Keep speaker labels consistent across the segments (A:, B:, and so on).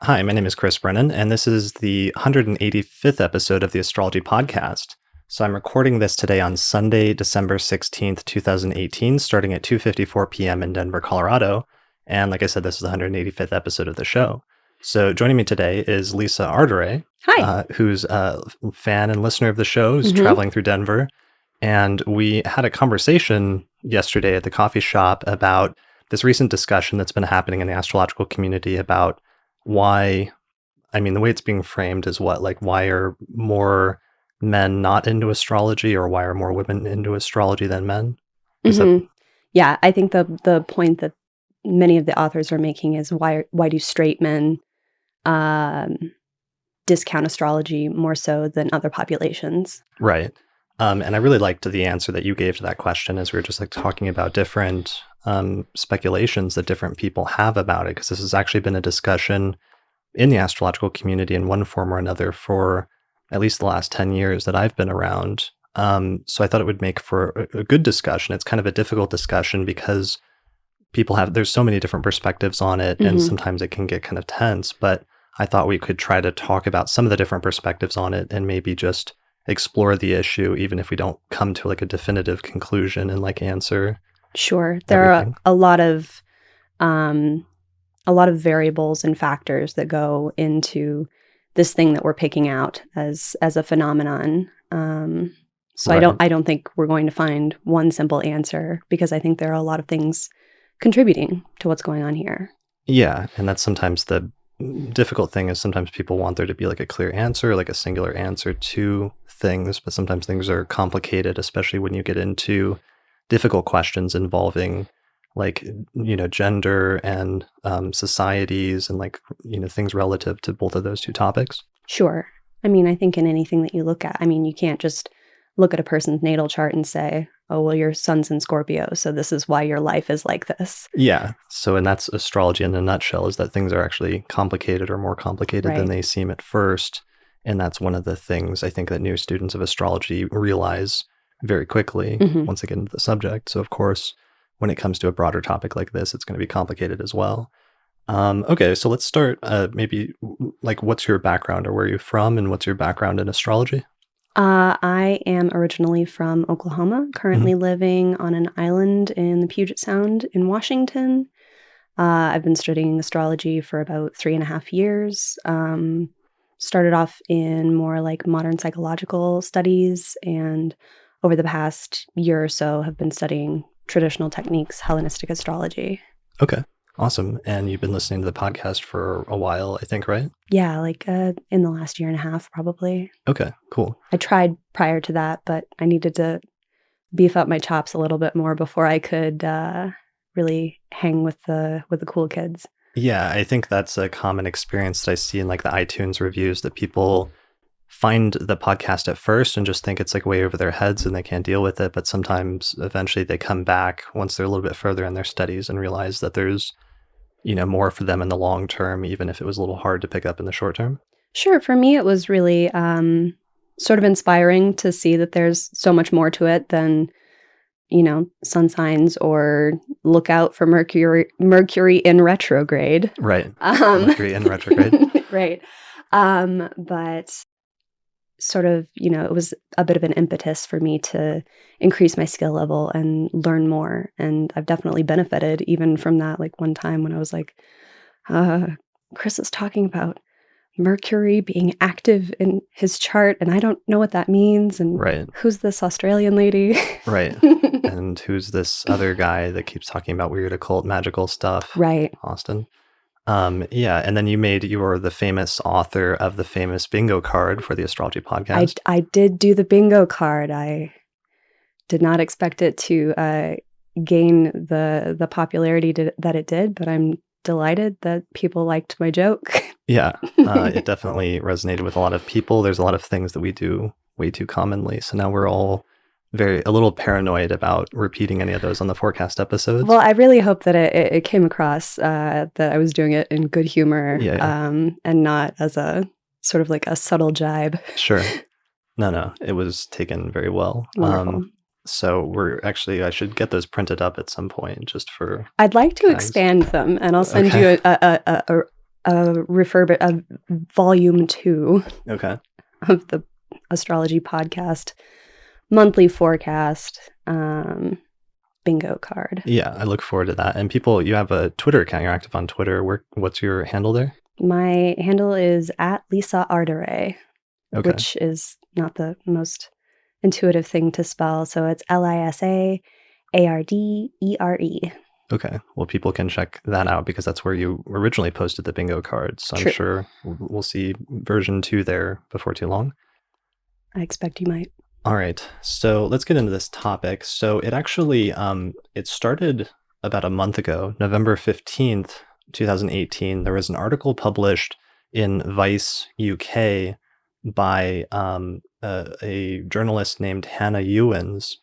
A: Hi, my name is Chris Brennan, and this is the 185th episode of the Astrology Podcast. So I'm recording this today on Sunday, December 16th, 2018, starting at 2:54 p.m. in Denver, Colorado. And like I said, this is the 185th episode of the show. So joining me today is Lisa Ardere.
B: Hi.
A: Who's a fan and listener of the show, who's traveling through Denver. And we had a conversation yesterday at the coffee shop about this recent discussion that's been happening in the astrological community about why, the way it's being framed is why are more men not into astrology, or why are more women into astrology than men?
B: Yeah, I think the point that many of the authors are making is why do straight men discount astrology more so than other populations?
A: Right. And I really liked the answer that you gave to that question, as we were just talking about different speculations that different people have about it, because this has actually been a discussion in the astrological community in one form or another for at least the last 10 years that I've been around. So I thought it would make for a good discussion. It's kind of a difficult discussion because there's so many different perspectives on it, and sometimes it can get kind of tense, but I thought we could try to talk about some of the different perspectives on it and maybe just explore the issue, even if we don't come to a definitive conclusion and answer.
B: Sure. There are a lot of variables and factors that go into this thing that we're picking out as a phenomenon. So
A: Right.
B: I don't think we're going to find one simple answer, because I think there are a lot of things contributing to what's going on here.
A: Yeah, and that's sometimes the difficult thing, is sometimes people want there to be a clear answer, a singular answer to things, but sometimes things are complicated, especially when you get into difficult questions involving gender and societies and things relative to both of those two topics.
B: Sure. I think in anything that you look at, you can't just look at a person's natal chart and say, oh, well, your sun's in Scorpio, so this is why your life is like this.
A: Yeah. So, and that's astrology in a nutshell, is that things are actually complicated, or more complicated than they seem at first. And that's one of the things I think that new students of astrology realize very quickly once they get into the subject. So, of course, when it comes to a broader topic like this, it's going to be complicated as well. Okay, so let's start maybe what's your background, or where are you from, and what's your background in astrology?
B: I am originally from Oklahoma, currently living on an island in the Puget Sound in Washington. I've been studying astrology for about 3.5 years. Started off in more modern psychological studies, and over the past year or so have been studying traditional techniques, Hellenistic astrology.
A: Okay, awesome. And you've been listening to the podcast for a while, I think, right?
B: Yeah, in the last 1.5 years, probably.
A: Okay, cool.
B: I tried prior to that, but I needed to beef up my chops a little bit more before I could really hang with the cool kids.
A: Yeah, I think that's a common experience that I see in the iTunes reviews, that people find the podcast at first and just think it's way over their heads and they can't deal with it. But sometimes eventually they come back once they're a little bit further in their studies and realize that there's, more for them in the long term, even if it was a little hard to pick up in the short term.
B: Sure. For me, it was really sort of inspiring to see that there's so much more to it than, sun signs, or look out for Mercury in retrograde.
A: Right. Mercury in retrograde.
B: Right. But sort of, it was a bit of an impetus for me to increase my skill level and learn more. And I've definitely benefited even from that. One time when I was Chris is talking about Mercury being active in his chart, and I don't know what that means. And who's this Australian lady?
A: Right. And who's this other guy that keeps talking about weird occult magical stuff?
B: Right.
A: Austin. Yeah, and then you were the famous author of the famous bingo card for the Astrology Podcast.
B: I did do the bingo card. I did not expect it to gain the popularity that it did, but I'm delighted that people liked my joke.
A: Yeah, it definitely resonated with a lot of people. There's a lot of things that we do way too commonly, so now we're all a little paranoid about repeating any of those on the forecast episodes.
B: Well, I really hope that it came across that I was doing it in good humor, and not as a sort of a subtle jibe.
A: Sure. No, it was taken very well.
B: Wonderful.
A: So I should get those printed up at some point just for
B: I'd like to
A: tags.
B: expand them, and I'll send you volume 2
A: Okay.
B: of the Astrology Podcast monthly forecast bingo card.
A: Yeah, I look forward to that. And people, you have a Twitter account. You're active on Twitter. What's your handle there?
B: My handle is at Lisa Ardere,
A: Okay.
B: which is not the most intuitive thing to spell. So it's LisaArdere.
A: Okay. Well, people can check that out because that's where you originally posted the bingo cards. So I'm
B: True.
A: sure we'll see version 2 there before too long.
B: I expect you might.
A: All right. So let's get into this topic. So it actually it started about a month ago, November 15th, 2018. There was an article published in Vice UK by a journalist named Hannah Ewens.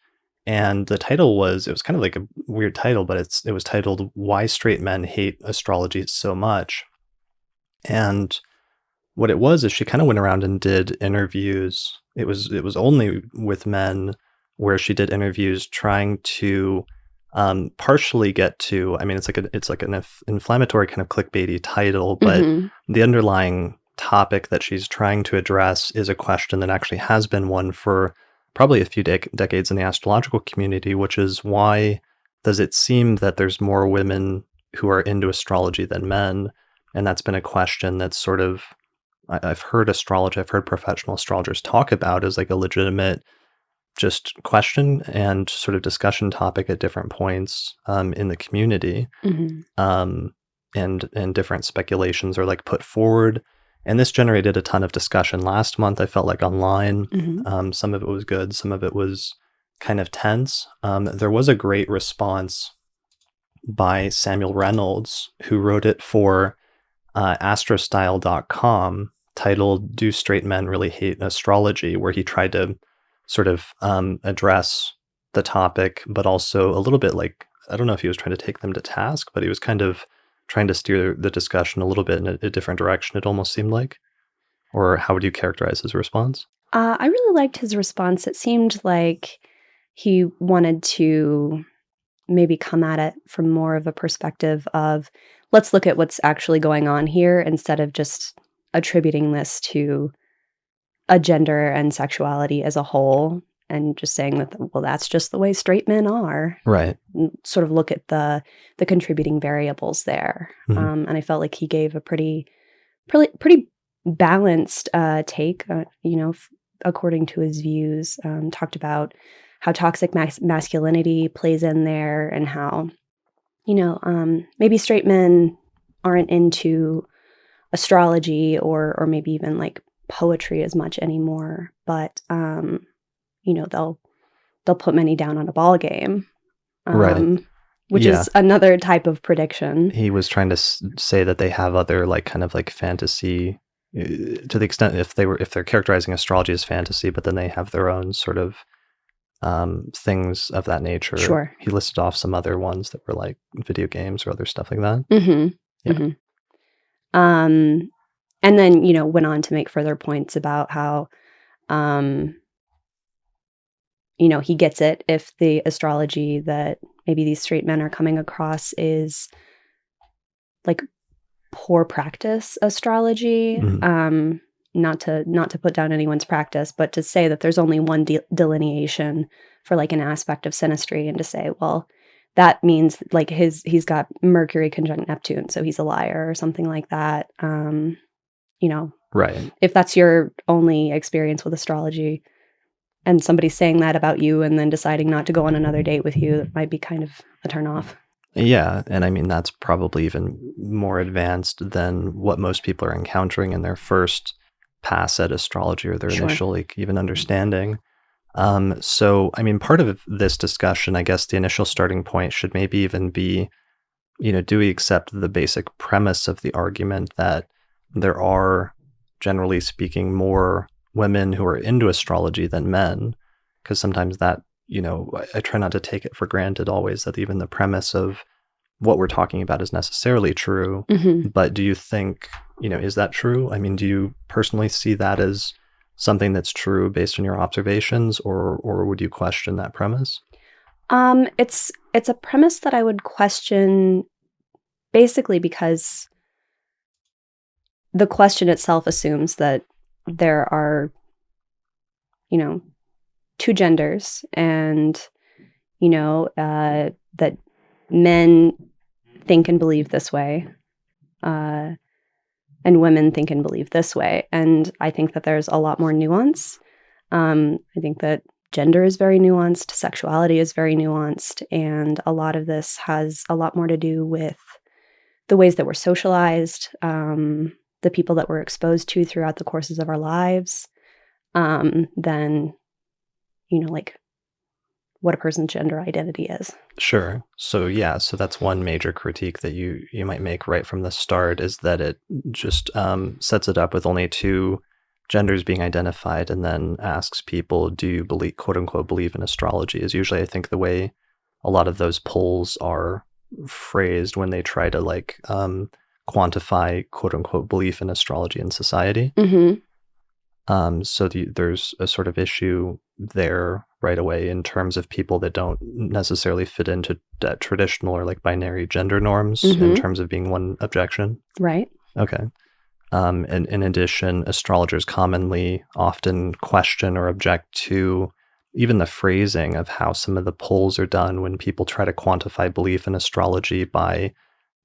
A: And the title it was kind of like a weird title, but it was titled "Why Straight Men Hate Astrology So Much." And what it was is she kind of went around and did interviews. It was only with men, where she did interviews trying to partially get to. I mean, it's like an inflammatory kind of clickbaity title, but the underlying topic that she's trying to address is a question that actually has been one for probably a few decades in the astrological community, which is, why does it seem that there's more women who are into astrology than men? And that's been a question that's sort of, I've heard professional astrologers talk about as like a legitimate just question and sort of discussion topic at different points in the community. And different speculations are like put forward. And this generated a ton of discussion last month, I felt like, online. Some of it was good. Some of it was kind of tense. There was a great response by Samuel Reynolds, who wrote it for astrostyle.com, titled "Do Straight Men Really Hate Astrology?", where he tried to sort of address the topic, but also a little bit like, I don't know if he was trying to take them to task, but he was kind of trying to steer the discussion a little bit in a different direction, it almost seemed like. Or how would you characterize his response?
B: I really liked his response. It seemed like he wanted to maybe come at it from more of a perspective of, let's look at what's actually going on here, instead of just attributing this to a gender and sexuality as a whole, and just saying that, well, that's just the way straight men are.
A: Right.
B: Sort of look at the contributing variables there. And I felt like he gave a pretty balanced take, according to his views. Talked about how toxic masculinity plays in there, and how, maybe straight men aren't into astrology or maybe even like poetry as much anymore, but they'll put many down on a ball game,
A: Right.
B: which
A: Yeah.
B: is another type of prediction.
A: He was trying to say that they have other like kind of like fantasy, to the extent if they're characterizing astrology as fantasy, but then they have their own sort of things of that nature.
B: Sure.
A: He listed off some other ones that were like video games or other stuff like that.
B: Yeah. And then, went on to make further points about how, he gets it if the astrology that maybe these straight men are coming across is like poor practice astrology. Not to put down anyone's practice, but to say that there's only one delineation for like an aspect of synastry, and to say, well, that means like he's got Mercury conjunct Neptune, so he's a liar or something like that.
A: Right.
B: If that's your only experience with astrology, and somebody's saying that about you and then deciding not to go on another date with you, it might be kind of a turnoff.
A: Yeah, and I mean that's probably even more advanced than what most people are encountering in their first pass at astrology, or their
B: Sure.
A: initial like even understanding. So I mean, part of this discussion, I guess the initial starting point should maybe even be, do we accept the basic premise of the argument that there are, generally speaking, more women who are into astrology than men? Because sometimes that, I try not to take it for granted always that even the premise of what we're talking about is necessarily true. But do you think, is that true? I mean, do you personally see that as something that's true based on your observations, or would you question that premise?
B: It's a premise that I would question, basically because the question itself assumes that there are, two genders, and, that men think and believe this way, uh, and women think and believe this way. And I think that there's a lot more nuance. I think that gender is very nuanced, sexuality is very nuanced, and a lot of this has a lot more to do with the ways that we're socialized, the people that we're exposed to throughout the courses of our lives, than, like what a person's gender identity is.
A: Sure. So yeah, so that's one major critique that you might make right from the start, is that it just sets it up with only two genders being identified, and then asks people, do you believe, quote unquote, believe in astrology? Is usually, I think, the way a lot of those polls are phrased when they try to quantify, quote unquote, belief in astrology in society.
B: Mm-hmm.
A: So there's a sort of issue there right away in terms of people that don't necessarily fit into that traditional or binary gender norms in
B: Mm-hmm.
A: terms of being one objection.
B: Right.
A: Okay. And in addition, astrologers commonly often question or object to even the phrasing of how some of the polls are done when people try to quantify belief in astrology by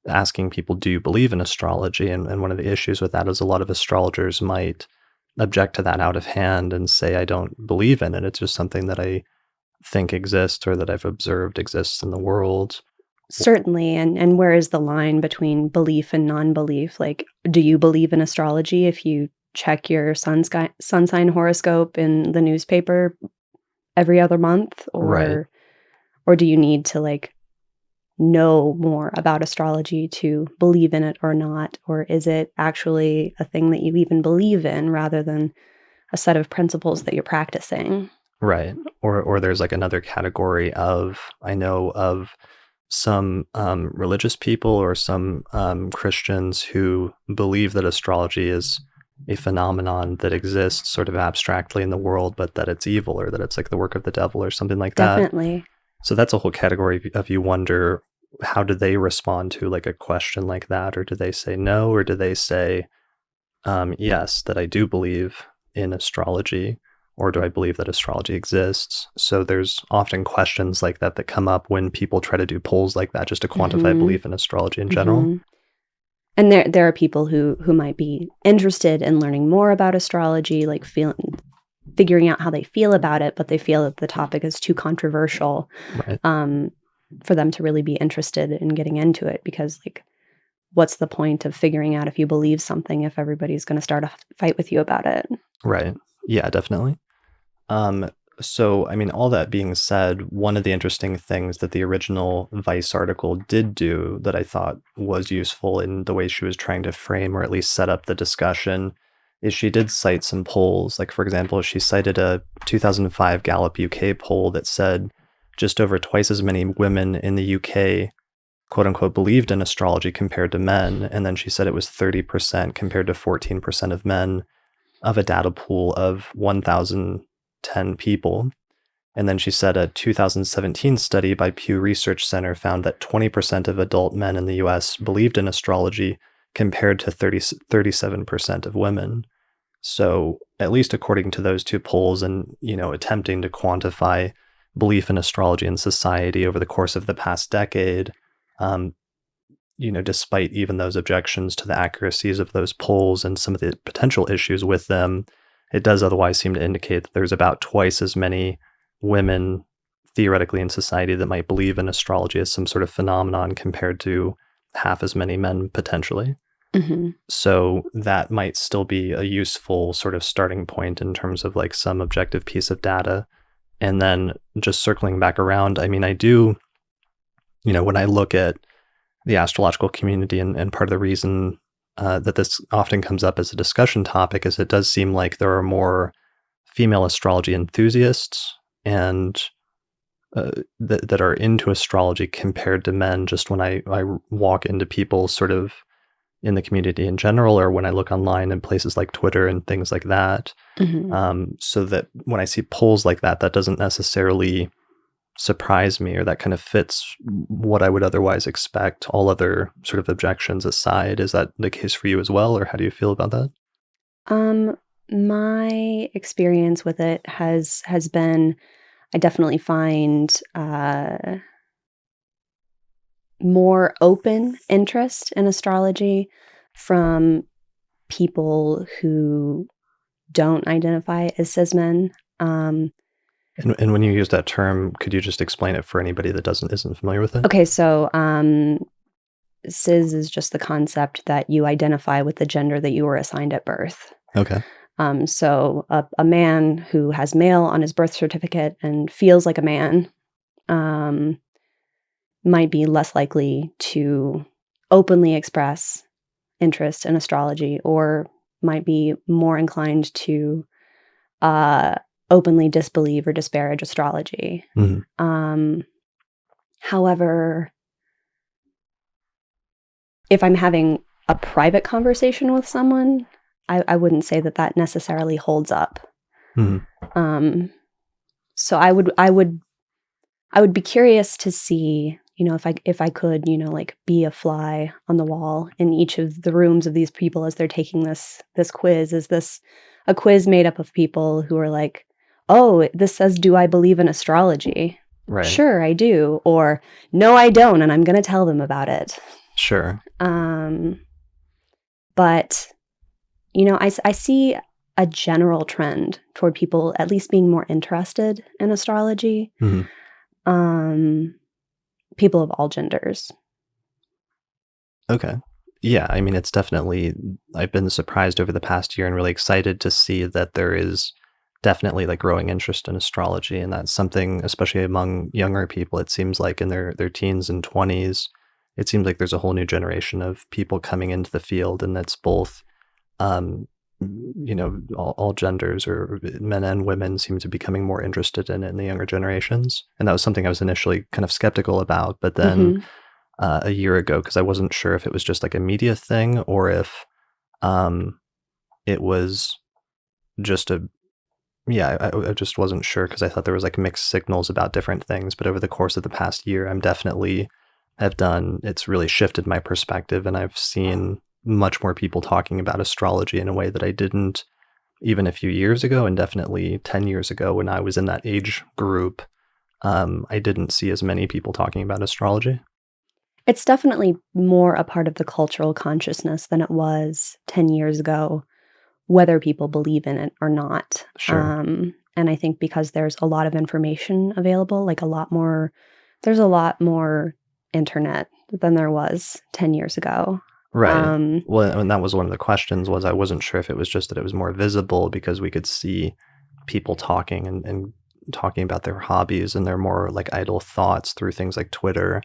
A: asking people, do you believe in astrology? And one of the issues with that is a lot of astrologers might object to that out of hand and say, I don't believe in it. It's just something that I think exists or that I've observed exists in the world.
B: Certainly. And where is the line between belief and non-belief? Do you believe in astrology if you check your sun sign horoscope in the newspaper every other month?
A: Right.
B: Or do you need to know more about astrology to believe in it or not? Or is it actually a thing that you even believe in rather than a set of principles that you're practicing?
A: Right. Or there's another category of, I know of some religious people or some Christians who believe that astrology is a phenomenon that exists sort of abstractly in the world, but that it's evil or that it's the work of the devil or something like that.
B: Definitely.
A: So that's a whole category of, you wonder, how do they respond to a question like that? Or do they say no? Or do they say, yes, that I do believe in astrology? Or do I believe that astrology exists? So there's often questions like that come up when people try to do polls like that, just to quantify
B: Mm-hmm.
A: belief in astrology in general.
B: Mm-hmm. And there are people who might be interested in learning more about astrology, figuring out how they feel about it, but they feel that the topic is too controversial,
A: Right.
B: for them to really be interested in getting into it, because what's the point of figuring out if you believe something if everybody's going to start a fight with you about it?
A: Right. Yeah, definitely. So, I mean, all that being said, one of the interesting things that the original Vice article did do that I thought was useful in the way she was trying to frame or at least set up the discussion is she did cite some polls. For example, she cited a 2005 Gallup UK poll that said just over twice as many women in the UK, quote unquote, believed in astrology compared to men. And then she said it was 30% compared to 14% of men, of a data pool of 1,010 people. And then she said a 2017 study by Pew Research Center found that 20% of adult men in the US believed in astrology compared to 37% of women. So at least according to those two polls and, attempting to quantify belief in astrology in society over the course of the past decade, despite even those objections to the accuracies of those polls and some of the potential issues with them, it does otherwise seem to indicate that there's about twice as many women theoretically in society that might believe in astrology as some sort of phenomenon compared to half as many men potentially.
B: Mm-hmm.
A: So that might still be a useful sort of starting point in terms of some objective piece of data. And then just circling back around, I mean, I do, when I look at the astrological community, and part of the reason that this often comes up as a discussion topic is it does seem like there are more female astrology enthusiasts and that are into astrology compared to men. Just when I walk into people sort of in the community in general, or when I look online in places like Twitter and things like that.
B: Mm-hmm.
A: So that when I see polls like that, that doesn't necessarily surprise me, or that kind of fits what I would otherwise expect, all other sort of objections aside. Is that the case for you as well, or how do you feel about that?
B: Um, my experience with it has been I definitely find more open interest in astrology from people who don't identify as cis men.
A: And when you use that term, could you just explain it for anybody that isn't familiar with it?
B: Okay, so cis is just the concept that you identify with the gender that you were assigned at birth.
A: Okay.
B: So a man who has male on his birth certificate and feels like a man um, might be less likely to openly express interest in astrology, or might be more inclined to uh, openly disbelieve or disparage astrology.
A: Mhm.
B: However, if I'm having a private conversation with someone, I wouldn't say that that necessarily holds up.
A: Mhm.
B: So I would be curious to see, if I could, like be a fly on the wall in each of the rooms of these people as they're taking this quiz. Is this a quiz made up of people who are like, "Oh, this says, do I believe in astrology?"
A: Right.
B: Sure, I do. Or no, I don't, and I'm going to tell them about it.
A: Sure.
B: But I see a general trend toward people at least being more interested in astrology.
A: Mhm.
B: People of all genders.
A: Okay. Yeah, I mean, it's definitely, I've been surprised over the past year and really excited to see that there is definitely like growing interest in astrology. And that's something, especially among younger people, it seems like in their teens and 20s, it seems like there's a whole new generation of people coming into the field, and that's both, um, all genders, or men and women seem to be becoming more interested in it in the younger generations. And that was something I was initially kind of skeptical about, but then
B: Mhm.
A: a year ago, because I wasn't sure if it was just like a media thing, or if um, it was just a, yeah, I just wasn't sure, because I thought there was like mixed signals about different things. But over the course of the past year, it's really shifted my perspective, and I've seen much more people talking about astrology in a way that I didn't even a few years ago, and definitely 10 years ago when I was in that age group. I didn't see as many people talking about astrology.
B: It's definitely more a part of the cultural consciousness than it was 10 years ago, whether people believe in it or not.
A: Sure.
B: And I think because there's a lot of information available, there's a lot more internet than there was 10 years ago.
A: Right.
B: Um,
A: Well, and that was one of the questions, was I wasn't sure if it was just that it was more visible because we could see people talking and talking about their hobbies and their more like idle thoughts through things like Twitter,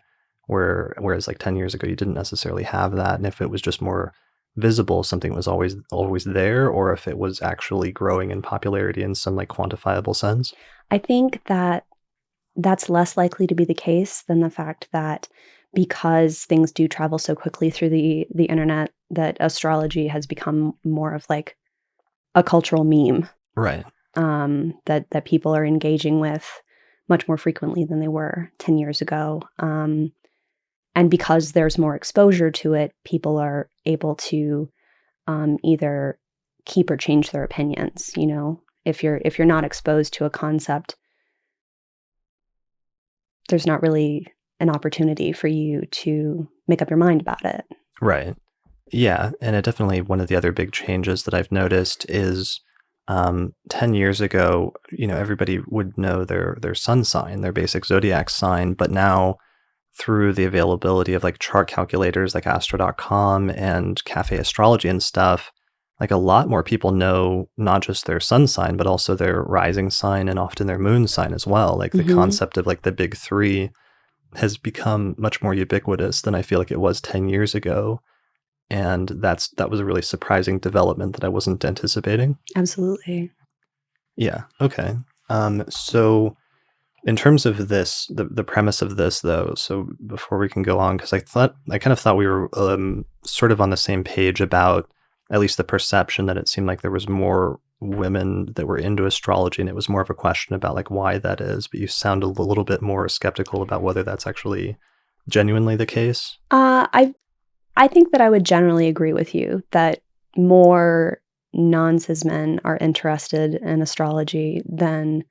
A: whereas like 10 years ago you didn't necessarily have that. And if it was just more visible, something was always there, or if it was actually growing in popularity in some like quantifiable sense.
B: I think that that's less likely to be the case than the fact that because things do travel so quickly through the internet, that astrology has become more of like a cultural meme,
A: Right.
B: that people are engaging with much more frequently than they were 10 years ago. And because there's more exposure to it, people are able to either keep or change their opinions. If you're not exposed to a concept, there's not really an opportunity for you to make up your mind about it.
A: Right. Yeah, and it definitely, one of the other big changes that I've noticed is 10 years ago, everybody would know their sun sign, their basic zodiac sign, but now through the availability of like chart calculators like astro.com and cafe astrology and stuff, like a lot more people know not just their sun sign, but also their rising sign and often their moon sign as well. Like the
B: Mhm.
A: concept of like the big three has become much more ubiquitous than I feel like it was 10 years ago. And that was a really surprising development that I wasn't anticipating.
B: Absolutely.
A: Yeah. Okay. So in terms of this, the premise of this, though, so before we can go on, because I kind of thought we were sort of on the same page about at least the perception that it seemed like there was more women that were into astrology, and it was more of a question about like why that is, but you sound a little bit more skeptical about whether that's actually genuinely the case.
B: I think that I would generally agree with you that more non-cis men are interested in astrology than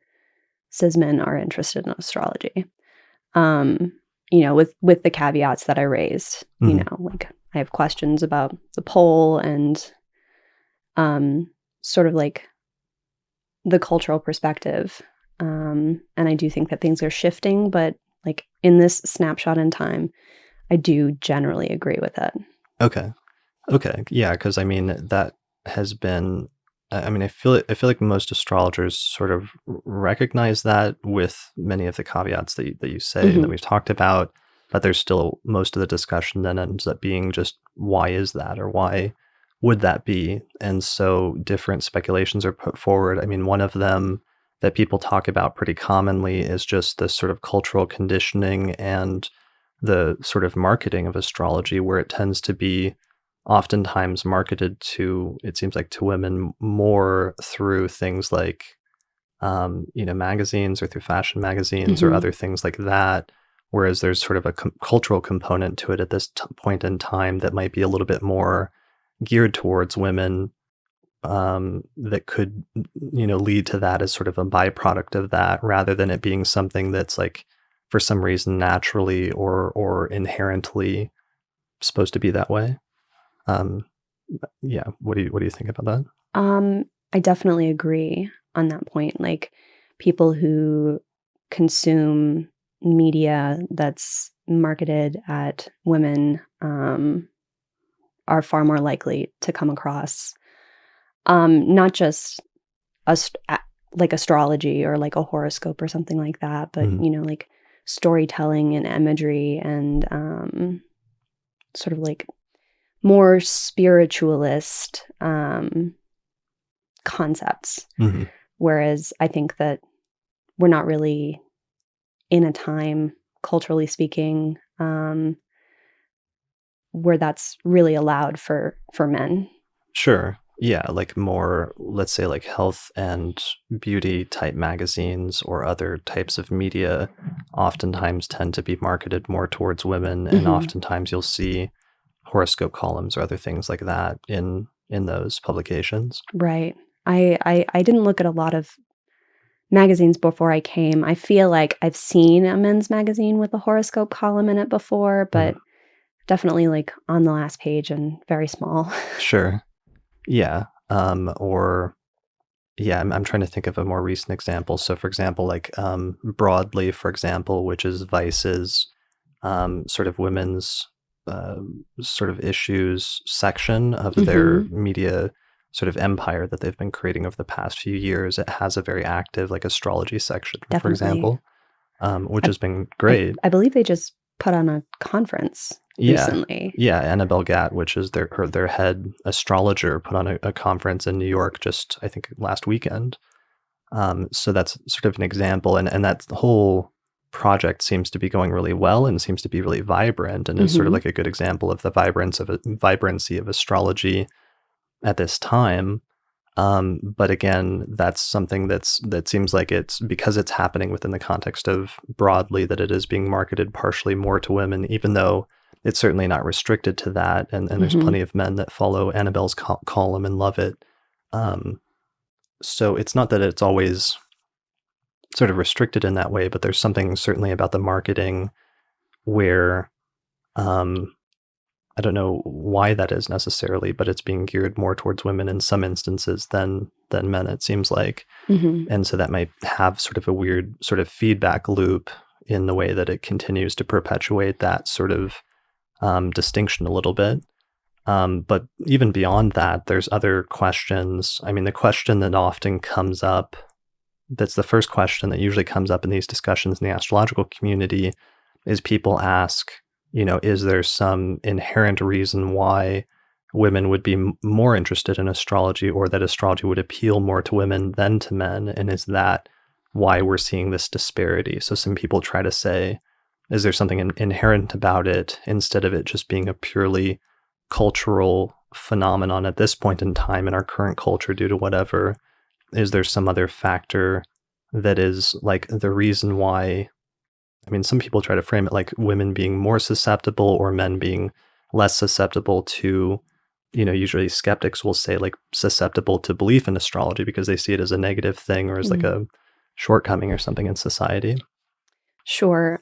B: cis men are interested in astrology. With the caveats that I raised,
A: Mhm.
B: like I have questions about the poll and sort of like the cultural perspective. And I do think that things are shifting, but like in this snapshot in time, I do generally agree with it.
A: Okay. Okay. Yeah, because I mean that has been. I mean, I feel like most astrologers sort of recognize that with many of the caveats that you say and that
B: Mhm.
A: we've talked about, but there's still most of the discussion then ends up being just why is that or why would that be? And so different speculations are put forward. I mean, one of them that people talk about pretty commonly is just the sort of cultural conditioning and the sort of marketing of astrology, where it tends to be oftentimes marketed to, it seems like, to women more through things like magazines or through fashion magazines or
B: Mhm.
A: other things like that, whereas there's sort of a cultural component to it at this point in time that might be a little bit more geared towards women, that could lead to that as sort of a byproduct of that, rather than it being something that's like for some reason naturally or inherently supposed to be that way. um yeah, what do you think about that?
B: Um, I definitely agree on that point. Like people who consume media that's marketed at women are far more likely to come across not just like astrology or like a horoscope or something like that, but
A: Mhm.
B: like storytelling and imagery and sort of like more spiritualist concepts.
A: Mhm.
B: Whereas I think that we're not really in a time, culturally speaking, where that's really allowed for men.
A: Sure. Yeah, like more, let's say, like health and beauty type magazines or other types of media oftentimes tend to be marketed more towards women, and
B: Mhm.
A: oftentimes you'll see horoscope columns or other things like that in those publications.
B: Right. I didn't look at a lot of magazines before I came. I feel like I've seen a men's magazine with a horoscope column in it before,
A: Mhm.
B: but definitely like on the last page and very small.
A: Sure. Yeah. Or yeah, I'm trying to think of a more recent example. So, for example, like Broadly, for example, which is Vice's sort of women's sort of issues section of their
B: Mhm.
A: media sort of empire that they've been creating over the past few years. It has a very active like astrology section, for
B: Definitely.
A: example, which
B: I
A: has been
B: I
A: great.
B: I believe they just put on a conference
A: Yeah.
B: recently.
A: Yeah, Annabelle Gatt, which is their head astrologer, put on a conference in New York just I think last weekend. So that's sort of an example, and that whole project seems to be going really well and seems to be really vibrant, and is sort of
B: Mhm.
A: like a good example of the vibrancy of astrology at this time. But again, that's something that seems like it's because it's happening within the context of Broadly, that it is being marketed partially more to women, even though it's certainly not restricted to that. And there's
B: Mhm.
A: plenty of men that follow Annabelle's column and love it. Um, so it's not that it's always sort of restricted in that way, but there's something certainly about the marketing where, um, I don't know why that is necessarily, but it's being geared more towards women in some instances than men, it seems like.
B: Mhm.
A: And so that might have sort of a weird sort of feedback loop in the way that it continues to perpetuate that sort of distinction a little bit. But even beyond that, there's other questions. I mean, the question that often comes up, that's the first question that usually comes up in these discussions in the astrological community, is people ask, is there some inherent reason why women would be more interested in astrology, or that astrology would appeal more to women than to men? And is that why we're seeing this disparity? So some people try to say, is there something inherent about it, instead of it just being a purely cultural phenomenon at this point in time in our current culture due to whatever? is there some other factor that is like the reason why? I mean, some people try to frame it like women being more susceptible or men being less susceptible to, usually skeptics will say like susceptible to belief in astrology because they see it as a negative thing or as like
B: Mm.
A: a shortcoming or something in society.
B: Sure.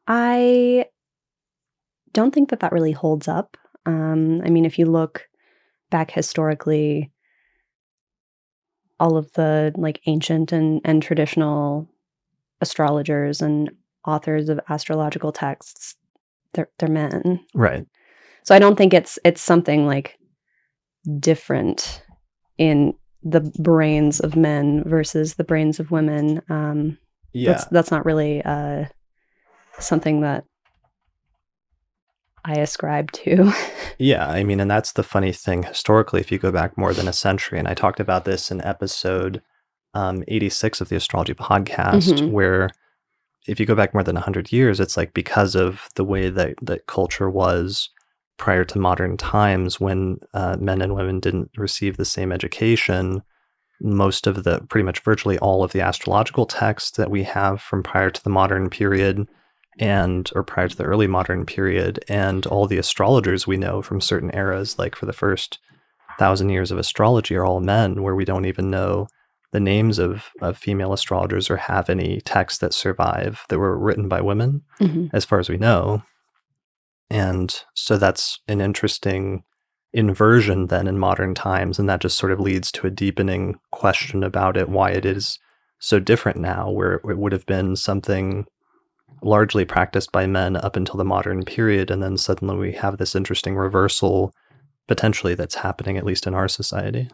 B: I don't think that really holds up. I mean, if you look back historically, all of the like ancient and traditional astrologers and authors of astrological texts, they're men.
A: Right.
B: So I don't think it's something like different in the brains of men versus the brains of women.
A: Yeah.
B: That's not really something that I ascribe to.
A: Yeah. I mean, and that's the funny thing historically, if you go back more than a century, and I talked about this in episode 86 of the Astrology Podcast,
B: Hmm.
A: where if you go back more than 100 years, it's like because of the way that culture was prior to modern times when men and women didn't receive the same education, most of the pretty much virtually all of the astrological texts that we have from prior to the modern period and or prior to the early modern period and all the astrologers we know from certain eras, like for the first 1,000 years of astrology, are all men, where we don't even know the names of female astrologers or have any texts that survive that were written by women,
B: Hmm.
A: as far as we know. And so that's an interesting inversion then in modern times. And that just sort of leads to a deepening question about it, why it is so different now, where it would have been something largely practiced by men up until the modern period. And then suddenly we have this interesting reversal potentially that's happening, at least in our society.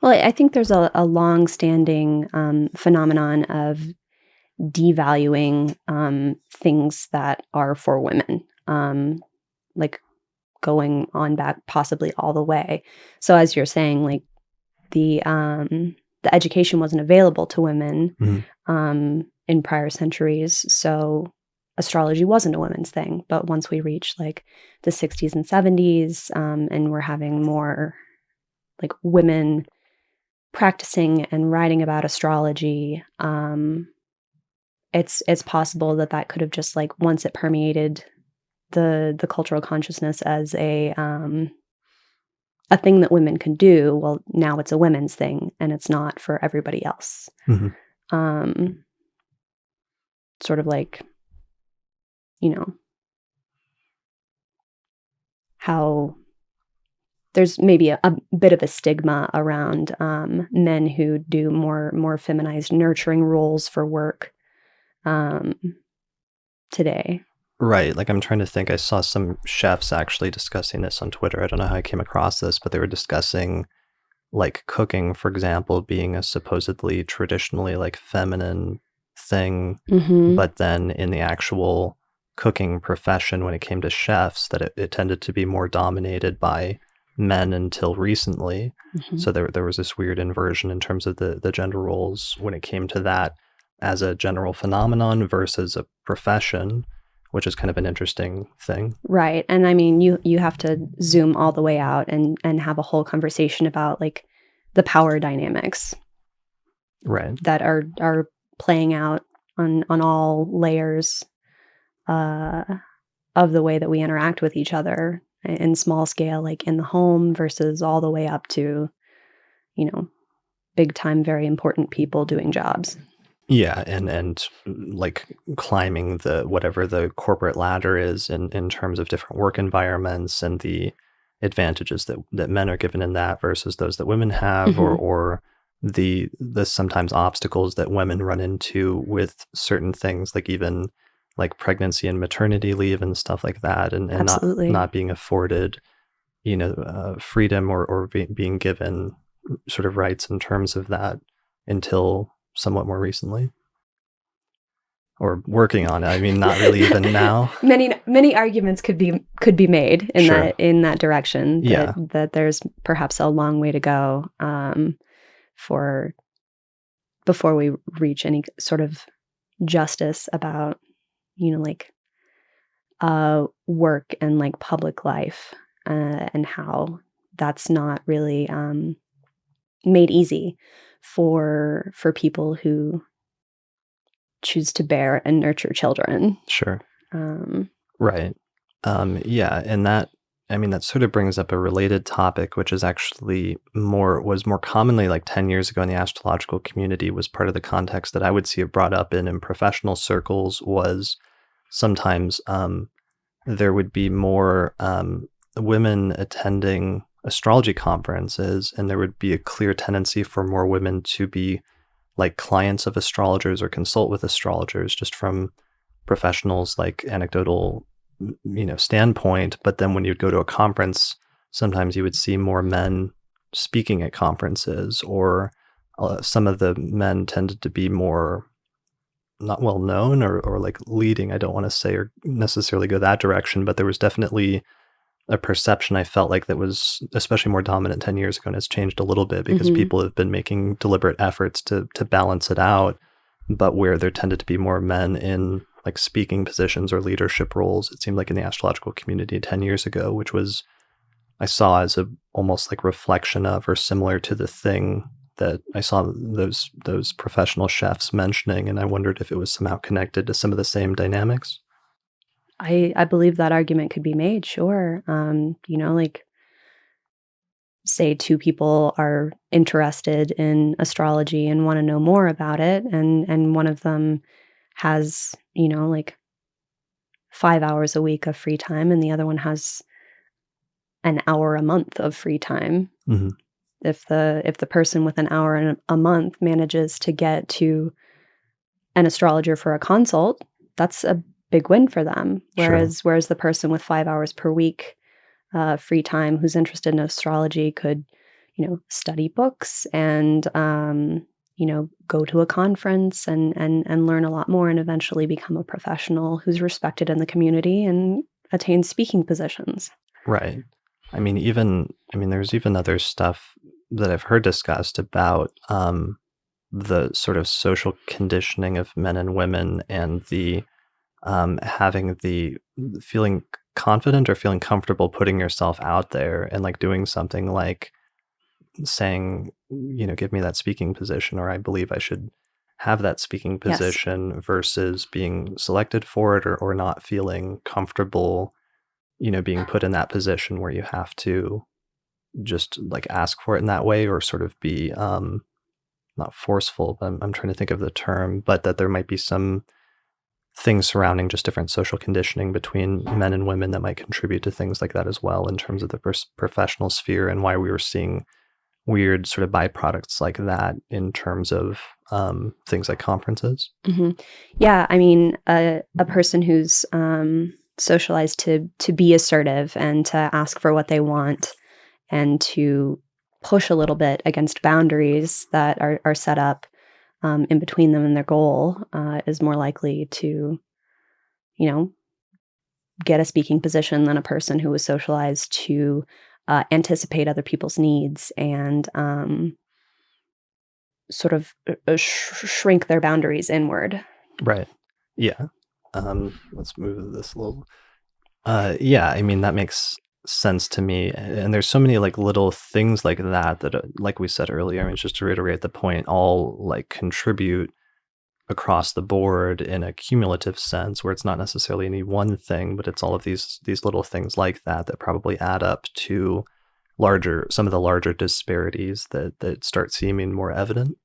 B: Well, I think there's a long-standing phenomenon of devaluing things that are for women, like going on back possibly all the way. So as you're saying, like the education wasn't available to women
A: Mhm.
B: in prior centuries, so astrology wasn't a women's thing. But once we reached like the 60s and 70s, and we're having more like women practicing and writing about astrology, it's possible that could have just like once it permeated the cultural consciousness as a thing that women can do. Well, now it's a women's thing, and it's not for everybody else.
A: Mhm.
B: Um, Sort of like, you know, how there's maybe a bit of a stigma around men who do more feminized nurturing roles for work um, today.
A: Right. Like I'm trying to think. I saw some chefs actually discussing this on Twitter. I don't know how I came across this, but they were discussing like cooking, for example, being a supposedly traditionally like feminine thing,
B: Hmm.
A: but then in the actual cooking profession, when it came to chefs, that it tended to be more dominated by men until recently.
B: Hmm.
A: So there was this weird inversion in terms of the gender roles when it came to that as a general phenomenon versus a profession, which is kind of an interesting thing.
B: Right. And I mean, you have to zoom all the way out and have a whole conversation about like the power dynamics
A: Right.
B: that are playing out on all layers uh, of the way that we interact with each other in small scale, like in the home versus all the way up to, you know, big time, very important people doing jobs.
A: Yeah, like climbing the whatever the corporate ladder is in terms of different work environments and the advantages that men are given in that versus those that women have,
B: Hmm.
A: or the sometimes obstacles that women run into with certain things, like even like pregnancy and maternity leave and stuff like that, and
B: Absolutely.
A: not being afforded, freedom or being given sort of rights in terms of that until somewhat more recently, or working on it. I mean, not really even now.
B: Many arguments could be made
A: Sure.
B: in that direction, that
A: Yeah.
B: there's perhaps a long way to go for before we reach any sort of justice about, like work and like public life, and how that's not really made easy for people who choose to bear and nurture children.
A: Sure.
B: Um,
A: Right. Yeah, and that that sort of brings up a related topic, which is actually was more commonly like 10 years ago in the astrological community was part of the context that I would see it brought up in professional circles was sometimes there would be more women attending astrology conferences, and there would be a clear tendency for more women to be like clients of astrologers or consult with astrologers just from professionals like anecdotal standpoint. But then when you'd go to a conference, sometimes you would see more men speaking at conferences, or some of the men tended to be more not well known or like leading. I don't want to say or necessarily go that direction, but there was definitely a perception I felt like that was especially more dominant 10 years ago, and it's changed a little bit because people have been making deliberate efforts to balance it out. But where there tended to be more men in like speaking positions or leadership roles, it seemed like in the astrological community 10 years ago, which was I saw as a almost like reflection of or similar to the thing that I saw those professional chefs mentioning, and I wondered if it was somehow connected to some of the same dynamics.
B: I believe that argument could be made, sure. Like say two people are interested in astrology and want to know more about it, and one of them has, like 5 hours a week of free time and the other one has an hour a month of free time.
A: Hmm.
B: If the person with an hour a month manages to get to an astrologer for a consult, that's a big win for them.
A: Sure.
B: Whereas the person with 5 hours per week free time who's interested in astrology could, study books and go to a conference and learn a lot more and eventually become a professional who's respected in the community and attain speaking positions.
A: Right. There's even other stuff that I've heard discussed about the sort of social conditioning of men and women, and the having the feeling confident or feeling comfortable putting yourself out there and like doing something like saying, give me that speaking position, or I believe I should have that speaking
B: Yes.
A: position, versus being selected for it or not feeling comfortable, being put in that position where you have to just like ask for it in that way, or sort of be not forceful, but I'm trying to think of the term, but that there might be some things surrounding just different social conditioning between men and women that might contribute to things like that as well in terms of the professional sphere, and why we were seeing weird sort of byproducts like that in terms of things like conferences.
B: Hmm. Yeah, a person who's socialized to be assertive and to ask for what they want and to push a little bit against boundaries that are set up in between them and their goal is more likely to, you know, get a speaking position than a person who was socialized to anticipate other people's needs and sort of shrink their boundaries inward.
A: Right. Yeah. Let's move this a little. Yeah, that makes sense to me. And there's so many like little things like that that, like we said earlier, just to reiterate the point, all like contribute across the board in a cumulative sense, where it's not necessarily any one thing, but it's all of these little things like that that probably add up to some of the larger disparities that start seeming more evident.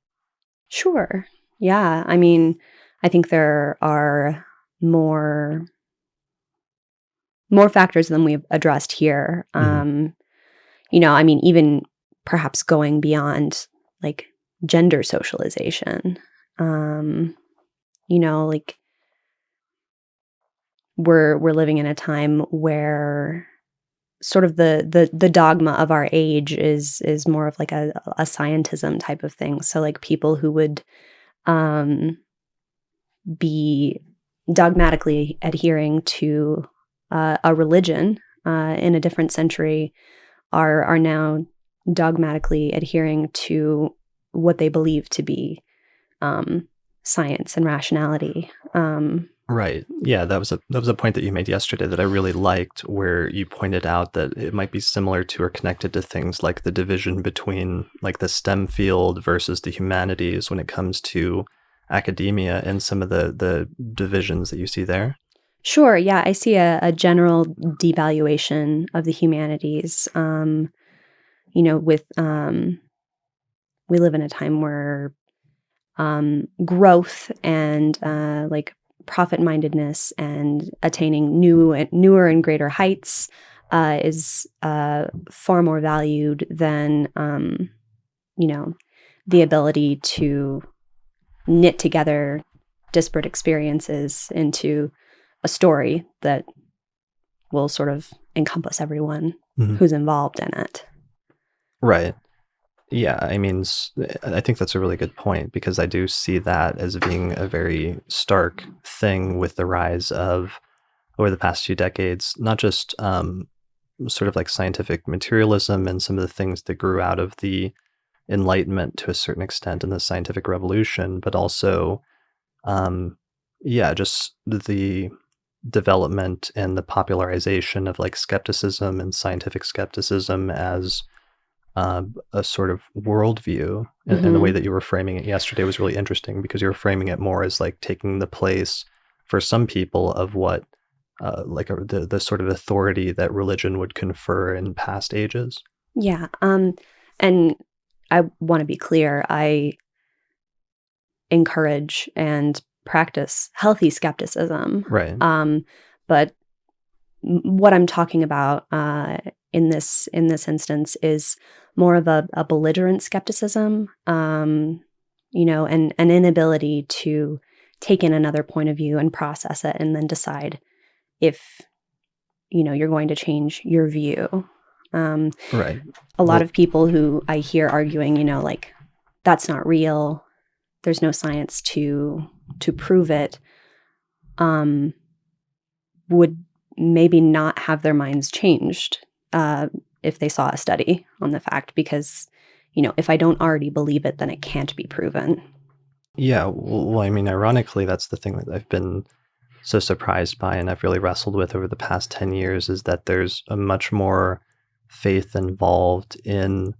B: Sure. Yeah. I think there are more factors than we've addressed here.
A: Mhm.
B: Even perhaps going beyond like gender socialization. Um, like we're living in a time where sort of the dogma of our age is more of like a scientism type of thing. So like people who would um be dogmatically adhering to a religion in a different century are now dogmatically adhering to what they believe to be science and rationality.
A: Right. Yeah, that was a point that you made yesterday that I really liked, where you pointed out that it might be similar to or connected to things like the division between like the STEM field versus the humanities when it comes to academia and some of the divisions that you see there.
B: Sure, yeah, I see a general devaluation of the humanities. With we live in a time where growth and like profit mindedness and attaining newer and greater heights is far more valued than you know the ability to knit together disparate experiences into a story that will sort of encompass everyone
A: Mhm.
B: who's involved in it.
A: Right. Yeah, I mean, I think that's a really good point because I do see that as being a very stark thing with the rise of, over the past few decades, not just sort of like scientific materialism and some of the things that grew out of the Enlightenment to a certain extent in the scientific revolution, but also, um, yeah, just the development and the popularization of like skepticism and scientific skepticism as a sort of worldview. And the way
B: Hmm.
A: that you were framing it yesterday was really interesting because you were framing it more as like taking the place for some people of what the sort of authority that religion would confer in past ages.
B: Yeah, and I want to be clear. I encourage and practice healthy skepticism.
A: Right.
B: But what I'm talking about in this instance is more of a belligerent skepticism, and an inability to take in another point of view and process it, and then decide if you're going to change your view. Um,
A: Right.
B: a lot
A: Well,
B: of people who I hear arguing, like that's not real. There's no science to prove it. Um, would maybe not have their minds changed if they saw a study on the fact, because if I don't already believe it, then it can't be proven.
A: yeah. Well, I mean, ironically, that's the thing that I've been so surprised by and I've really wrestled with over the past 10 years is that there's a much more faith involved in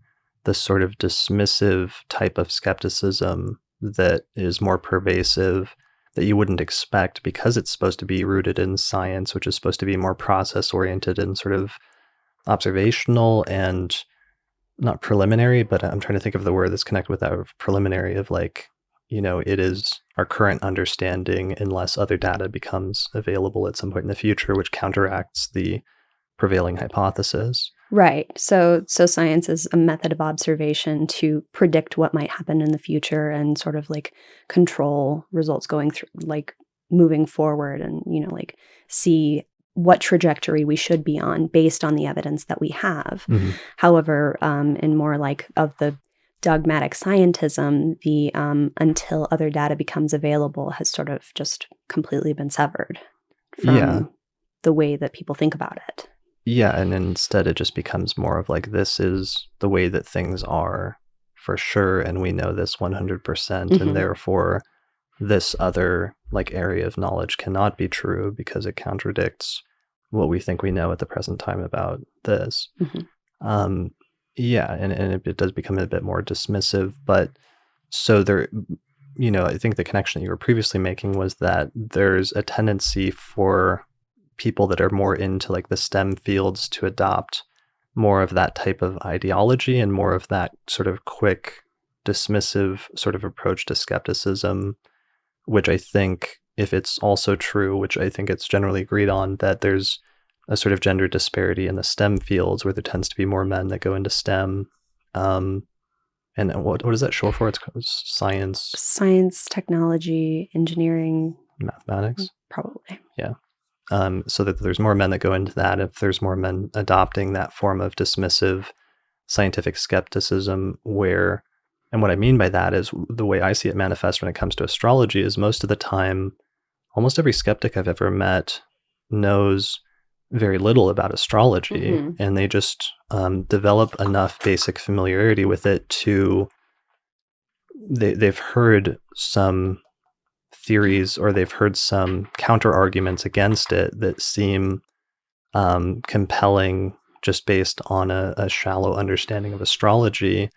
A: the sort of dismissive type of skepticism that is more pervasive that you wouldn't expect because it's supposed to be rooted in science, which is supposed to be more process oriented and sort of observational and not preliminary, but I'm trying to think of the word that's connected with that of preliminary of like, it is our current understanding unless other data becomes available at some point in the future, which counteracts the prevailing hypothesis.
B: Right. So science is a method of observation to predict what might happen in the future and sort of like control results going through, like moving forward, and like see what trajectory we should be on based on the evidence that we have.
A: Mhm.
B: However, in more like of the dogmatic scientism, the until other data becomes available has sort of just completely been severed
A: Yeah.
B: from the way that people think about it.
A: Yeah. And instead, it just becomes more of like, this is the way that things are for sure. And we know this 100%. And
B: Hmm.
A: therefore, this other like area of knowledge cannot be true because it contradicts what we think we know at the present time about this.
B: Hmm.
A: Um, yeah, and it does become a bit more dismissive, but so there, I think the connection that you were previously making was that there's a tendency for people that are more into like the STEM fields to adopt more of that type of ideology and more of that sort of quick, dismissive sort of approach to skepticism, which I think if it's also true, which I think it's generally agreed on, that there's a sort of gender disparity in the STEM fields where there tends to be more men that go into STEM. Um, and what is that short for? It's called science,
B: Science, technology, engineering,
A: mathematics.
B: probably.
A: Yeah. So that there's more men that go into that. If there's more men adopting that form of dismissive scientific skepticism, and what I mean by that is the way I see it manifest when it comes to astrology is most of the time, almost every skeptic I've ever met knows very little about astrology,
B: Hmm.
A: and they just develop enough basic familiarity with it to they've heard some theories, or they've heard some counter arguments against it that seem compelling just based on a shallow understanding of astrology.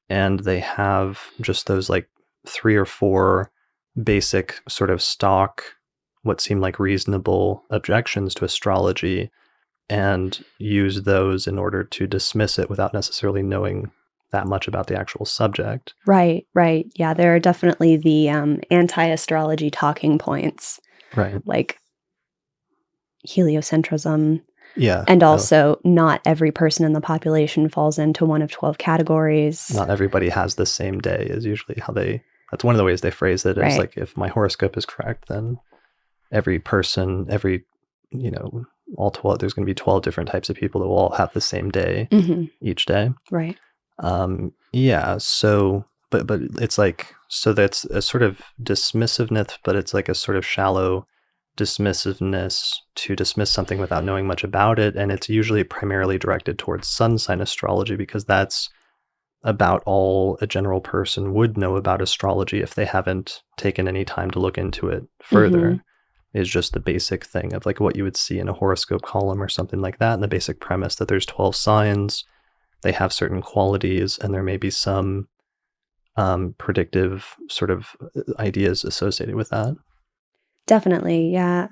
A: And they have just those like 3 or 4 basic sort of stock, what seem like reasonable objections to astrology, and use those in order to dismiss it without necessarily knowing that much about the actual subject.
B: Right. Yeah, there are definitely the anti-astrology talking points,
A: Right.
B: like heliocentrism.
A: Yeah.
B: And also, not every person in the population falls into one of 12 categories.
A: Not everybody has the same day is usually how that's one of the ways they phrase it. Is like, if my horoscope is correct, then every person, all 12, there's going to be 12 different types of people that will all have the same day each day.
B: Right.
A: Yeah. So, but it's like, so that's a sort of dismissiveness, but it's like a sort of shallow dismissiveness to dismiss something without knowing much about it. And it's usually primarily directed towards sun sign astrology, because that's about all a general person would know about astrology if they haven't taken any time to look into it further. Is just the basic thing of like what you would see in a horoscope column or something like that. And the basic premise that there's 12 signs, they have certain qualities, and there may be some predictive sort of ideas associated with that.
B: Definitely, yeah.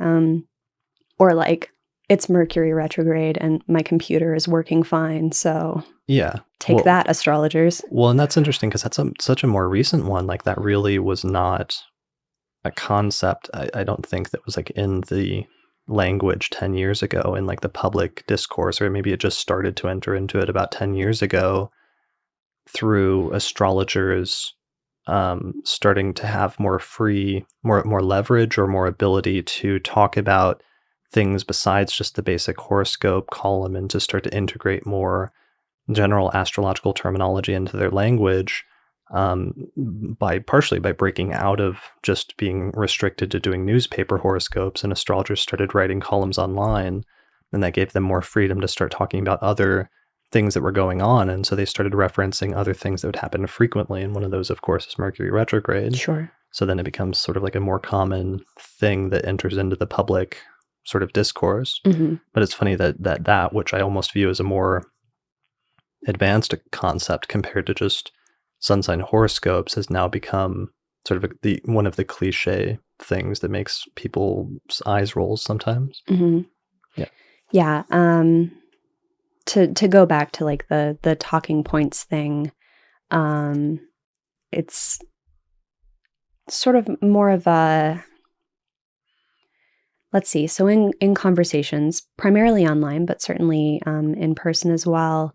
B: Or like, it's Mercury retrograde and my computer is working fine, so
A: yeah,
B: take that, astrologers.
A: Well, and that's interesting because that's such a more recent one. Like, that really was not a concept, I don't think, that was like in the language 10 years ago in like the public discourse, or maybe it just started to enter into it about 10 years ago through astrologers starting to have more leverage or more ability to talk about things besides just the basic horoscope column, and to start to integrate more general astrological terminology into their language, partially by breaking out of just being restricted to doing newspaper horoscopes, and astrologers started writing columns online, and that gave them more freedom to start talking about other things that were going on. And so they started referencing other things that would happen frequently, and one of those, of course, is Mercury retrograde.
B: Sure.
A: So then it becomes sort of like a more common thing that enters into the public sort of discourse. But it's funny that which I almost view as a more advanced concept compared to just sun sign horoscopes has now become sort of one of the cliche things that makes people's eyes roll sometimes.
B: Yeah. To go back to like the talking points thing, it's sort of more of a, let's see. So in conversations, primarily online, but certainly in person as well,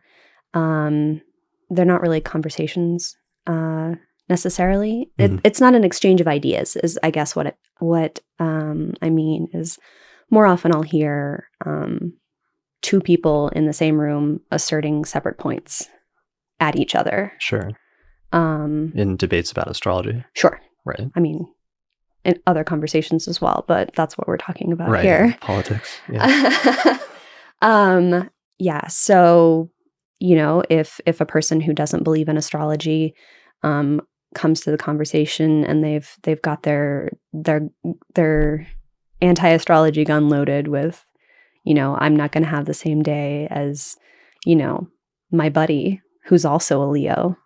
B: they're not really conversations necessarily. It's not an exchange of ideas, is I guess what I mean is, more often I'll hear 2 people in the same room asserting separate points at each other.
A: Sure. In debates about astrology.
B: Sure.
A: Right.
B: I mean, in other conversations as well, but that's what we're talking about
A: right,
B: here.
A: Yeah, politics. Yeah.
B: Yeah. So, if a person who doesn't believe in astrology comes to the conversation and they've got their anti-astrology gun loaded with, I'm not going to have the same day as, my buddy who's also a Leo.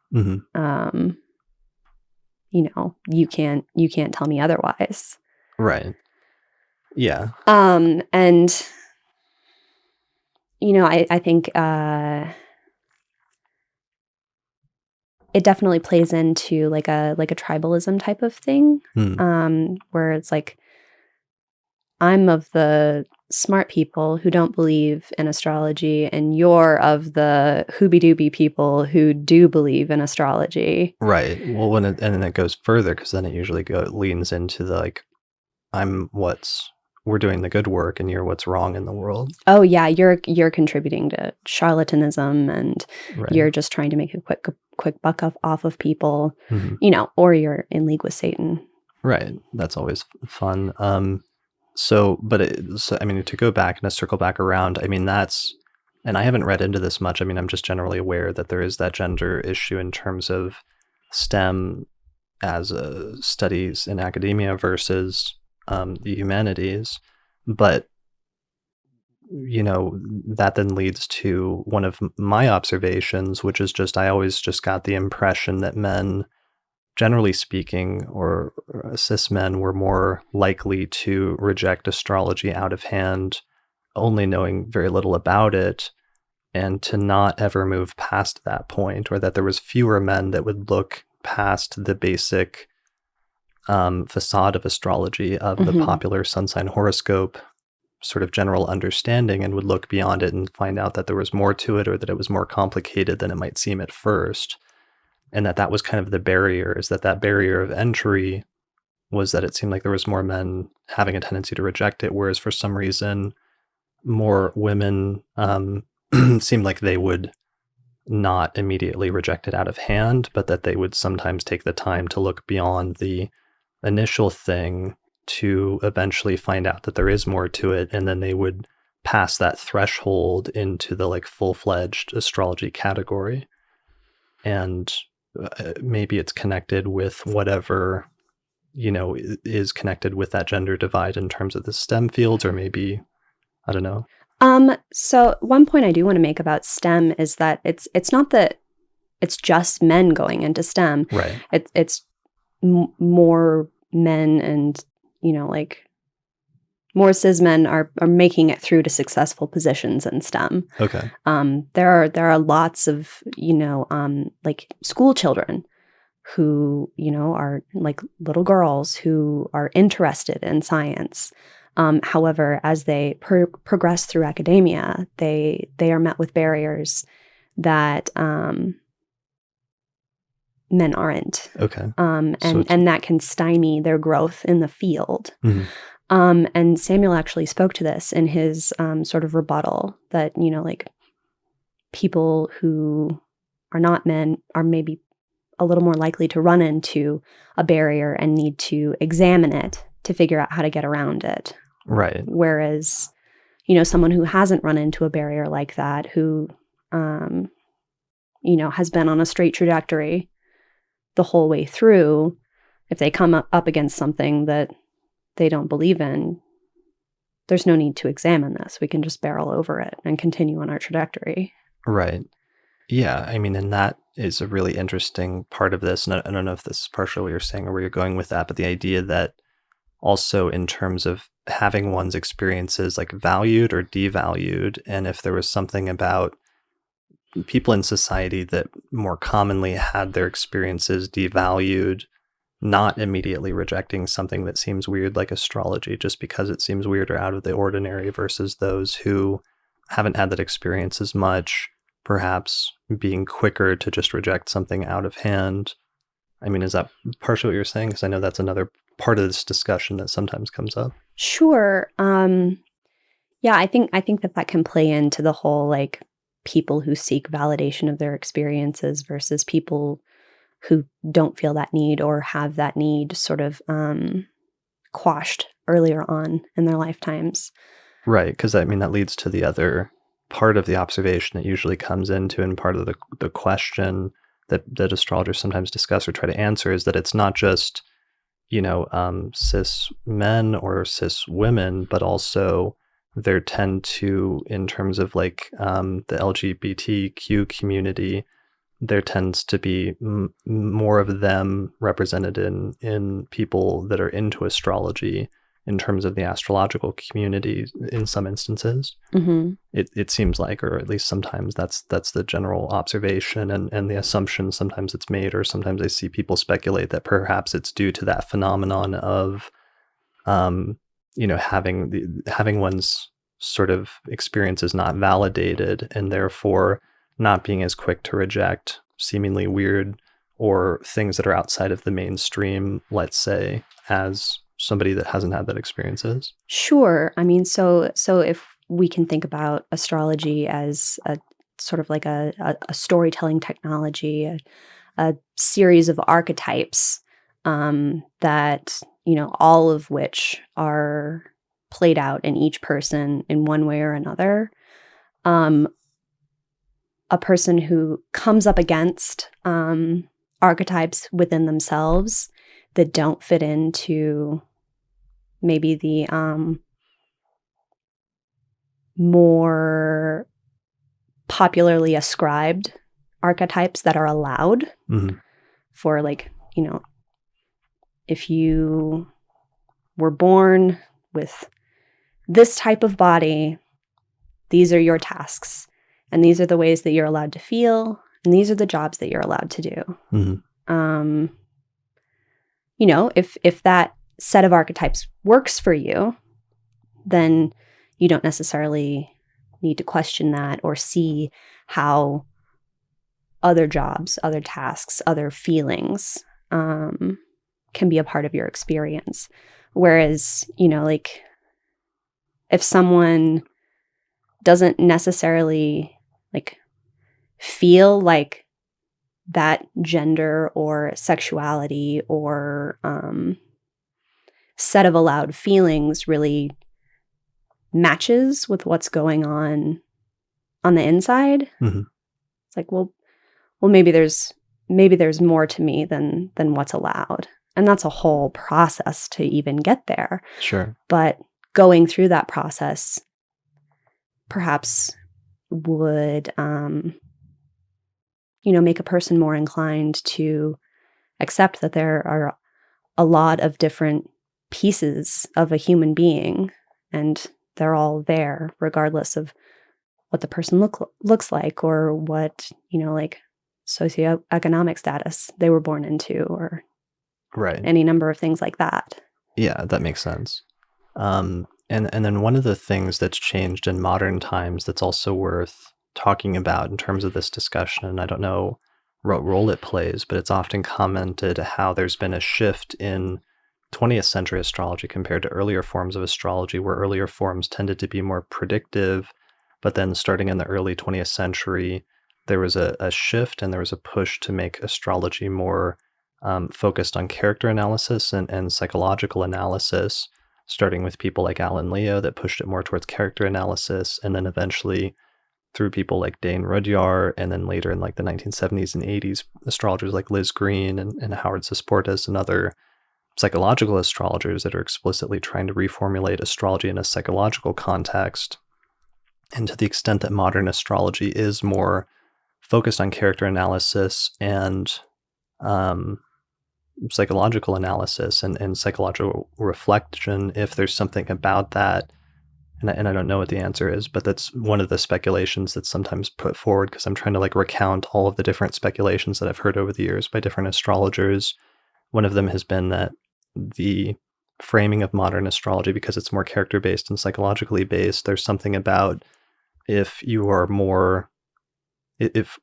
B: You can't tell me otherwise. Right.
A: Yeah.
B: And I think it definitely plays into like a tribalism type of thing, where it's like, I'm of the smart people who don't believe in astrology, and you're of the hooby-dooby people who do believe in astrology.
A: Right. Well, and then it goes further, because then it usually leans into the like, we're doing the good work and you're what's wrong in the world.
B: Oh yeah, you're contributing to charlatanism, and you're just trying to make a quick buck off of people, or you're in league with Satan.
A: Right. That's always fun. So I mean, to go back and to circle back around, I mean, and I haven't read into this much. I mean, I'm just generally aware that there is that gender issue in terms of STEM as studies in academia versus the humanities. But that then leads to one of my observations, which is just I always just got the impression that men, generally speaking, or cis men, were more likely to reject astrology out of hand, only knowing very little about it, and to not ever move past that point, or that there was fewer men that would look past the basic facade of astrology, of the
B: Mm-hmm.
A: popular sun sign horoscope sort of general understanding, and would look beyond it and find out that there was more to it, or that it was more complicated than it might seem at first. And that was kind of the barrier, is that barrier of entry was that it seemed like there was more men having a tendency to reject it, whereas for some reason more women seemed like they would not immediately reject it out of hand, but that they would sometimes take the time to look beyond the initial thing to eventually find out that there is more to it, and then they would pass that threshold into the like full-fledged astrology category. And maybe it's connected with whatever is connected with that gender divide in terms of the STEM fields, or maybe I don't know.
B: So one point I do want to make about STEM is that it's not that it's just men going into STEM.
A: Right.
B: It's more men, and like more cis men are making it through to successful positions in STEM.
A: Okay.
B: There are lots of like school children who are like little girls who are interested in science. However, as they progress through academia, they are met with barriers that men aren't.
A: Okay.
B: And that can stymie their growth in the field.
A: Mm-hmm.
B: And Samuel actually spoke to this in his sort of rebuttal, that like people who are not men are maybe a little more likely to run into a barrier and need to examine it to figure out how to get around it.
A: Right.
B: Whereas, someone who hasn't run into a barrier like that, who, has been on a straight trajectory the whole way through, if they come up against something that they don't believe in, there's no need to examine this. We can just barrel over it and continue on our trajectory.
A: Right. Yeah. I mean, and that is a really interesting part of this. And I don't know if this is partially what you're saying or where you're going with that, but the idea that also in terms of having one's experiences like valued or devalued, and if there was something about people in society that more commonly had their experiences devalued, not immediately rejecting something that seems weird like astrology just because it seems weird or out of the ordinary, versus those who haven't had that experience as much, perhaps being quicker to just reject something out of hand. I mean, is that partially what you're saying? Because I know that's another part of this discussion that sometimes comes up.
B: Sure. Yeah, I think that can play into the whole like people who seek validation of their experiences versus people who don't feel that need or have that need sort of quashed earlier on in their lifetimes.
A: Right, because I mean, that leads to the other part of the observation that usually comes into, and part of the question that astrologers sometimes discuss or try to answer, is that it's not just, cis men or cis women, but also there tend to, in terms of like the LGBTQ community, there tends to be more of them represented in people that are into astrology in terms of the astrological community in some instances.
B: Mm-hmm.
A: It seems like, or at least sometimes that's the general observation and the assumption sometimes it's made, or sometimes I see people speculate that perhaps it's due to that phenomenon of having one's sort of experiences not validated, and therefore not being as quick to reject seemingly weird or things that are outside of the mainstream, let's say, as somebody that hasn't had that experiences.
B: Sure. I mean, so if we can think about astrology as a sort of like a storytelling technology, a series of archetypes that, all of which are played out in each person in one way or another. A person who comes up against archetypes within themselves that don't fit into maybe the more popularly ascribed archetypes that are allowed for, like, you know, if you were born with this type of body, these are your tasks, and these are the ways that you're allowed to feel, and these are the jobs that you're allowed to do. You know, if that set of archetypes works for you, then you don't necessarily need to question that or see how other jobs, other tasks, other feelings can be a part of your experience. Whereas, you know, like, if someone doesn't necessarily, like, feel like that gender or sexuality or set of allowed feelings really matches with what's going on the inside, it's like, well, maybe there's more to me than what's allowed. And that's a whole process to even get there.
A: Sure.
B: But going through that process perhaps would, you know, make a person more inclined to accept that there are a lot of different pieces of a human being, and they're all there regardless of what the person looks like or what, you know, like, socioeconomic status they were born into, or any number of things like that.
A: Yeah, that makes sense. And then one of the things that's changed in modern times that's also worth talking about in terms of this discussion, and I don't know what role it plays, but it's often commented how there's been a shift in 20th century astrology compared to earlier forms of astrology, where earlier forms tended to be more predictive, but then starting in the early 20th century, there was a shift and there was a push to make astrology more focused on character analysis and psychological analysis, starting with people like Alan Leo that pushed it more towards character analysis, and then eventually through people like Dane Rudyard, and then later in like the 1970s and 80s, astrologers like Liz Green and Howard Susportas and other psychological astrologers that are explicitly trying to reformulate astrology in a psychological context. And to the extent that modern astrology is more focused on character analysis and psychological analysis and psychological reflection, if there's something about that, and I don't know what the answer is, but that's one of the speculations that's sometimes put forward, because I'm trying to like recount all of the different speculations that I've heard over the years by different astrologers. One of them has been that the framing of modern astrology, because it's more character-based and psychologically based, there's something about if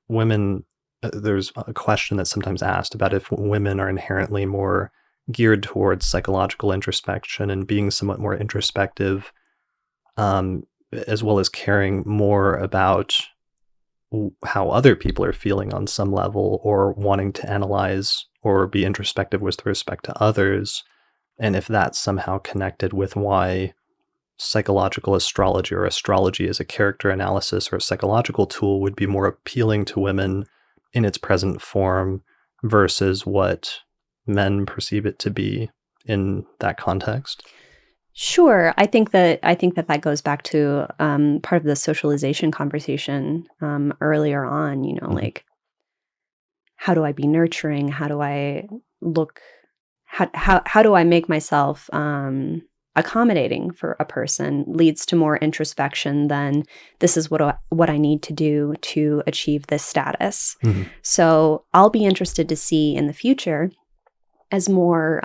A: women, there's a question that's sometimes asked about if women are inherently more geared towards psychological introspection and being somewhat more introspective, as well as caring more about how other people are feeling on some level, or wanting to analyze or be introspective with respect to others, and if that's somehow connected with why psychological astrology or astrology as a character analysis or a psychological tool would be more appealing to women in its present form versus what men perceive it to be in that context.
B: Sure. I think that goes back to part of the socialization conversation earlier on, you know, like, how do I be nurturing? How do I look, how do I make myself accommodating for a person leads to more introspection than this is what I need to do to achieve this status. So I'll be interested to see in the future, as more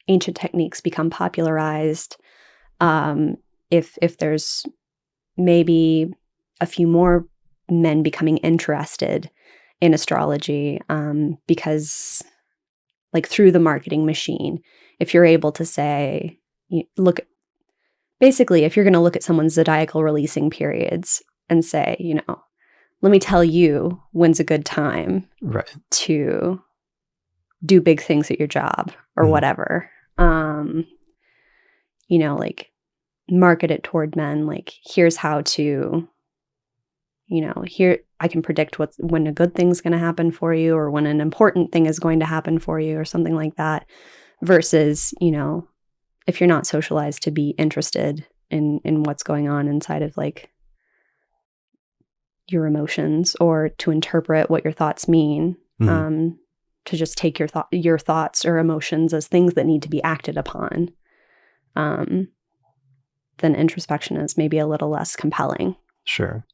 B: ancient techniques become popularized, if there's maybe a few more men becoming interested in astrology, because, like, through the marketing machine, if you're able to say, basically, if you're going to look at someone's zodiacal releasing periods and say, you know, let me tell you when's a good time to do big things at your job or whatever, you know, like, market it toward men, like, here's how to, you know, I can predict when a good thing's going to happen for you or when an important thing is going to happen for you or something like that, versus, if you're not socialized to be interested in what's going on inside of like your emotions or to interpret what your thoughts mean, to just take your thoughts or emotions as things that need to be acted upon, then introspection is maybe a little less compelling.
A: Sure.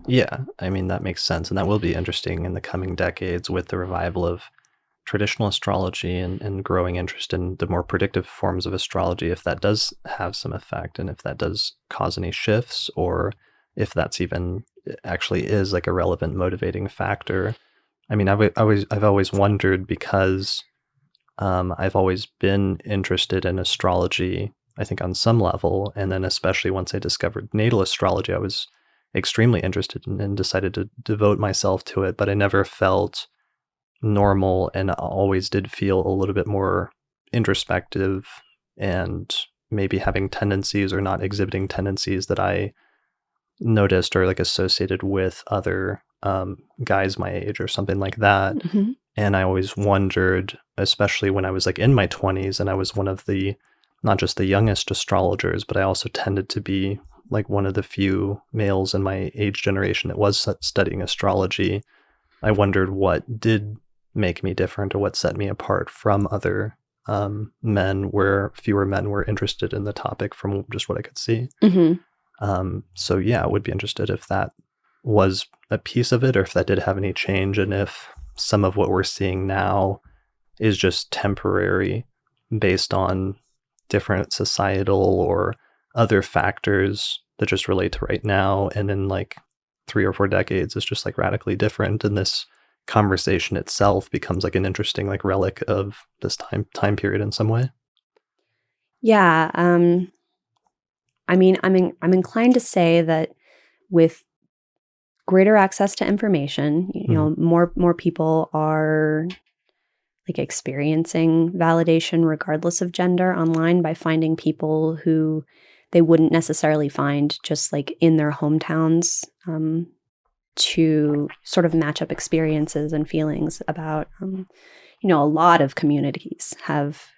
A: Yeah, I mean, that makes sense. And that will be interesting in the coming decades with the revival of traditional astrology and growing interest in the more predictive forms of astrology, if that does have some effect and if that does cause any shifts, or if that's even actually is like a relevant motivating factor. I mean, I've always wondered because I've always been interested in astrology, I think on some level. And then especially once I discovered natal astrology, I was extremely interested and decided to devote myself to it, but I never felt normal and always did feel a little bit more introspective and maybe having tendencies or not exhibiting tendencies that I noticed or like associated with other guys my age or something like that.
B: Mm-hmm.
A: And I always wondered, especially when I was like in my 20s and I was one of the, not just the youngest astrologers, but I also tended to be like one of the few males in my age generation that was studying astrology. I wondered what did make me different or what set me apart from other men, where fewer men were interested in the topic from just what I could see.
B: Mm-hmm.
A: So yeah, I would be interested if that was a piece of it or if that did have any change, and if some of what we're seeing now is just temporary based on different societal or other factors that just relate to right now, and in like 3 or 4 decades it's just like radically different, and this conversation itself becomes like an interesting like relic of this time period in some way.
B: Yeah. I mean, I'm inclined to say that with greater access to information, more people are like experiencing validation regardless of gender online by finding people who they wouldn't necessarily find just like in their hometowns, to sort of match up experiences and feelings about, a lot of communities have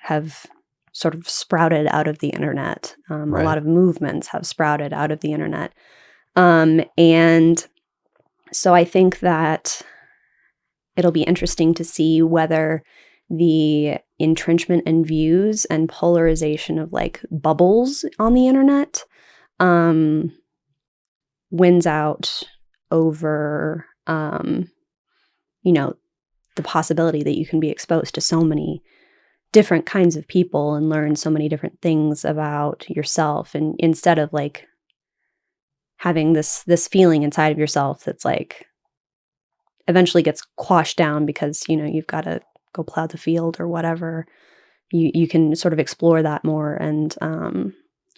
B: sort of sprouted out of the internet.
A: Right.
B: A lot of movements have sprouted out of the internet. And so I think that it'll be interesting to see whether the entrenchment in views and polarization of like bubbles on the internet wins out over, the possibility that you can be exposed to so many different kinds of people and learn so many different things about yourself, and instead of like having this feeling inside of yourself that's like eventually gets quashed down because you've got to go plow the field or whatever, you can sort of explore that more and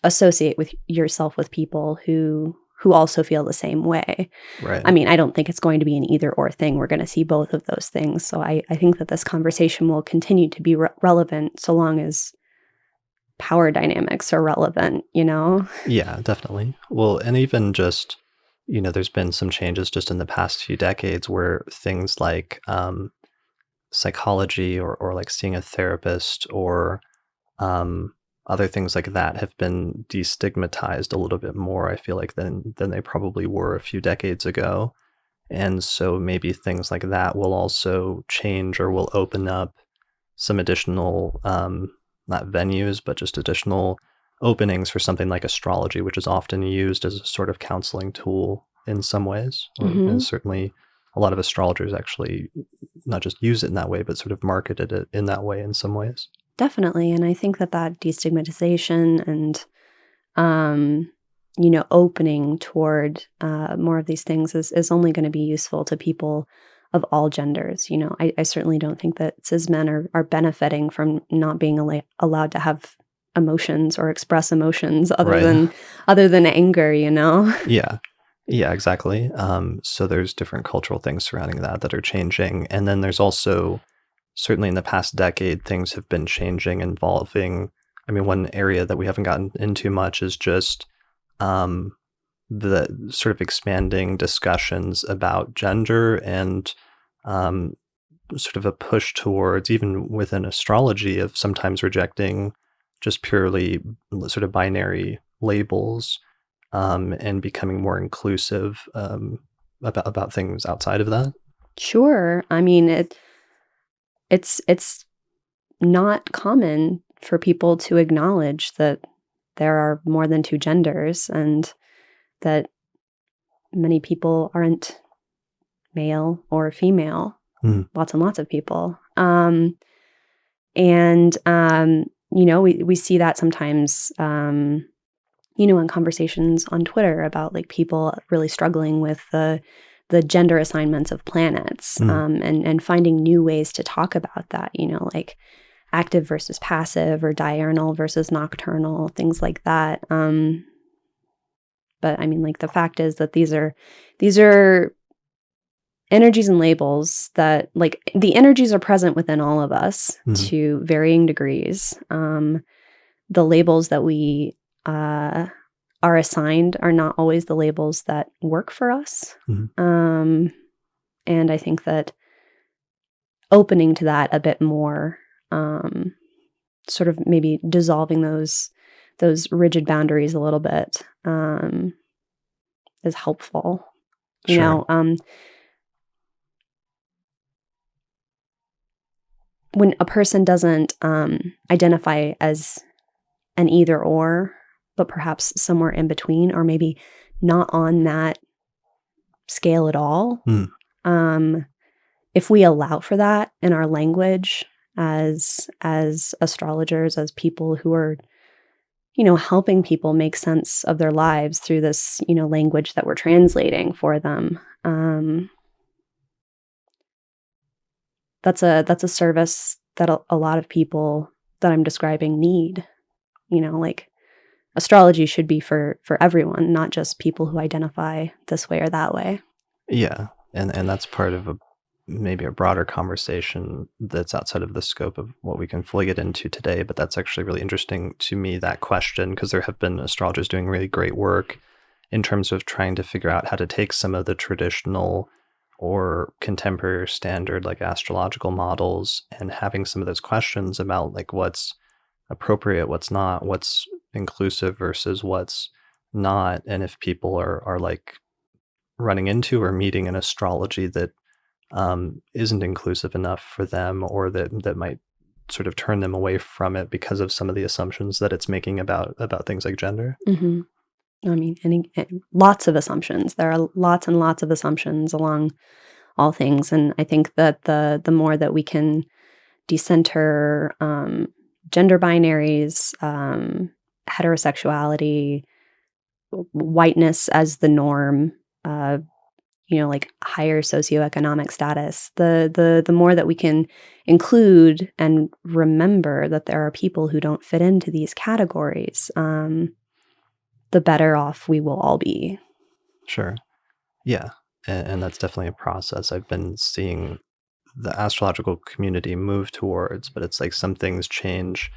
B: associate with yourself with people who also feel the same way.
A: Right.
B: I mean, I don't think it's going to be an either or thing. We're going to see both of those things. So I think that this conversation will continue to be relevant so long as power dynamics are relevant,
A: Yeah, definitely. Well, and even just, there's been some changes just in the past few decades where things like psychology or like seeing a therapist or other things like that have been destigmatized a little bit more, I feel like, than they probably were a few decades ago. And so maybe things like that will also change or will open up some additional, not venues, but just additional openings for something like astrology, which is often used as a sort of counseling tool in some ways. And certainly a lot of astrologers actually not just use it in that way, but sort of marketed it in that way in some ways.
B: Definitely. And I think that destigmatization and, opening toward more of these things is only going to be useful to people of all genders. I certainly don't think that cis men are benefiting from not being allowed to have emotions or express emotions other than anger,
A: Yeah. Yeah, exactly. So there's different cultural things surrounding that are changing. And then there's also, certainly in the past decade, things have been changing involving, I mean, one area that we haven't gotten into much is just the sort of expanding discussions about gender and sort of a push towards, even within astrology, of sometimes rejecting just purely sort of binary labels, and becoming more inclusive, about things outside of that.
B: Sure. I mean, it's not common for people to acknowledge that there are more than two genders and that many people aren't male or female.
A: Mm.
B: Lots and lots of people. And we see that sometimes, in conversations on Twitter about like people really struggling with the gender assignments of planets, and finding new ways to talk about that, like active versus passive or diurnal versus nocturnal, things like that. But I mean, like, the fact is that these are energies and labels that, like, the energies are present within all of us to varying degrees. The labels that we are assigned are not always the labels that work for us. And I think that opening to that a bit more, sort of maybe dissolving those rigid boundaries a little bit, is helpful.
A: Sure.
B: When a person doesn't identify as an either or, but perhaps somewhere in between, or maybe not on that scale at all, if we allow for that in our language as astrologers, as people who are helping people make sense of their lives through this language that we're translating for them, that's a service that a lot of people that I'm describing need. Like, astrology should be for everyone, not just people who identify this way or that way.
A: Yeah, and that's part of maybe a broader conversation that's outside of the scope of what we can fully get into today. But that's actually really interesting to me, that question, because there have been astrologers doing really great work in terms of trying to figure out how to take some of the traditional or contemporary standard like astrological models and having some of those questions about like what's appropriate, what's not, what's inclusive versus what's not, and if people are like running into or meeting an astrology that isn't inclusive enough for them, or that might sort of turn them away from it because of some of the assumptions that it's making about things like gender.
B: I mean, lots of assumptions. There are lots and lots of assumptions along all things, and I think that the more that we can decenter gender binaries, heterosexuality, whiteness as the norm, like higher socioeconomic status, the more that we can include and remember that there are people who don't fit into these categories, the better off we will all be.
A: Sure. Yeah. And that's definitely a process I've been seeing the astrological community move towards, but it's like some things change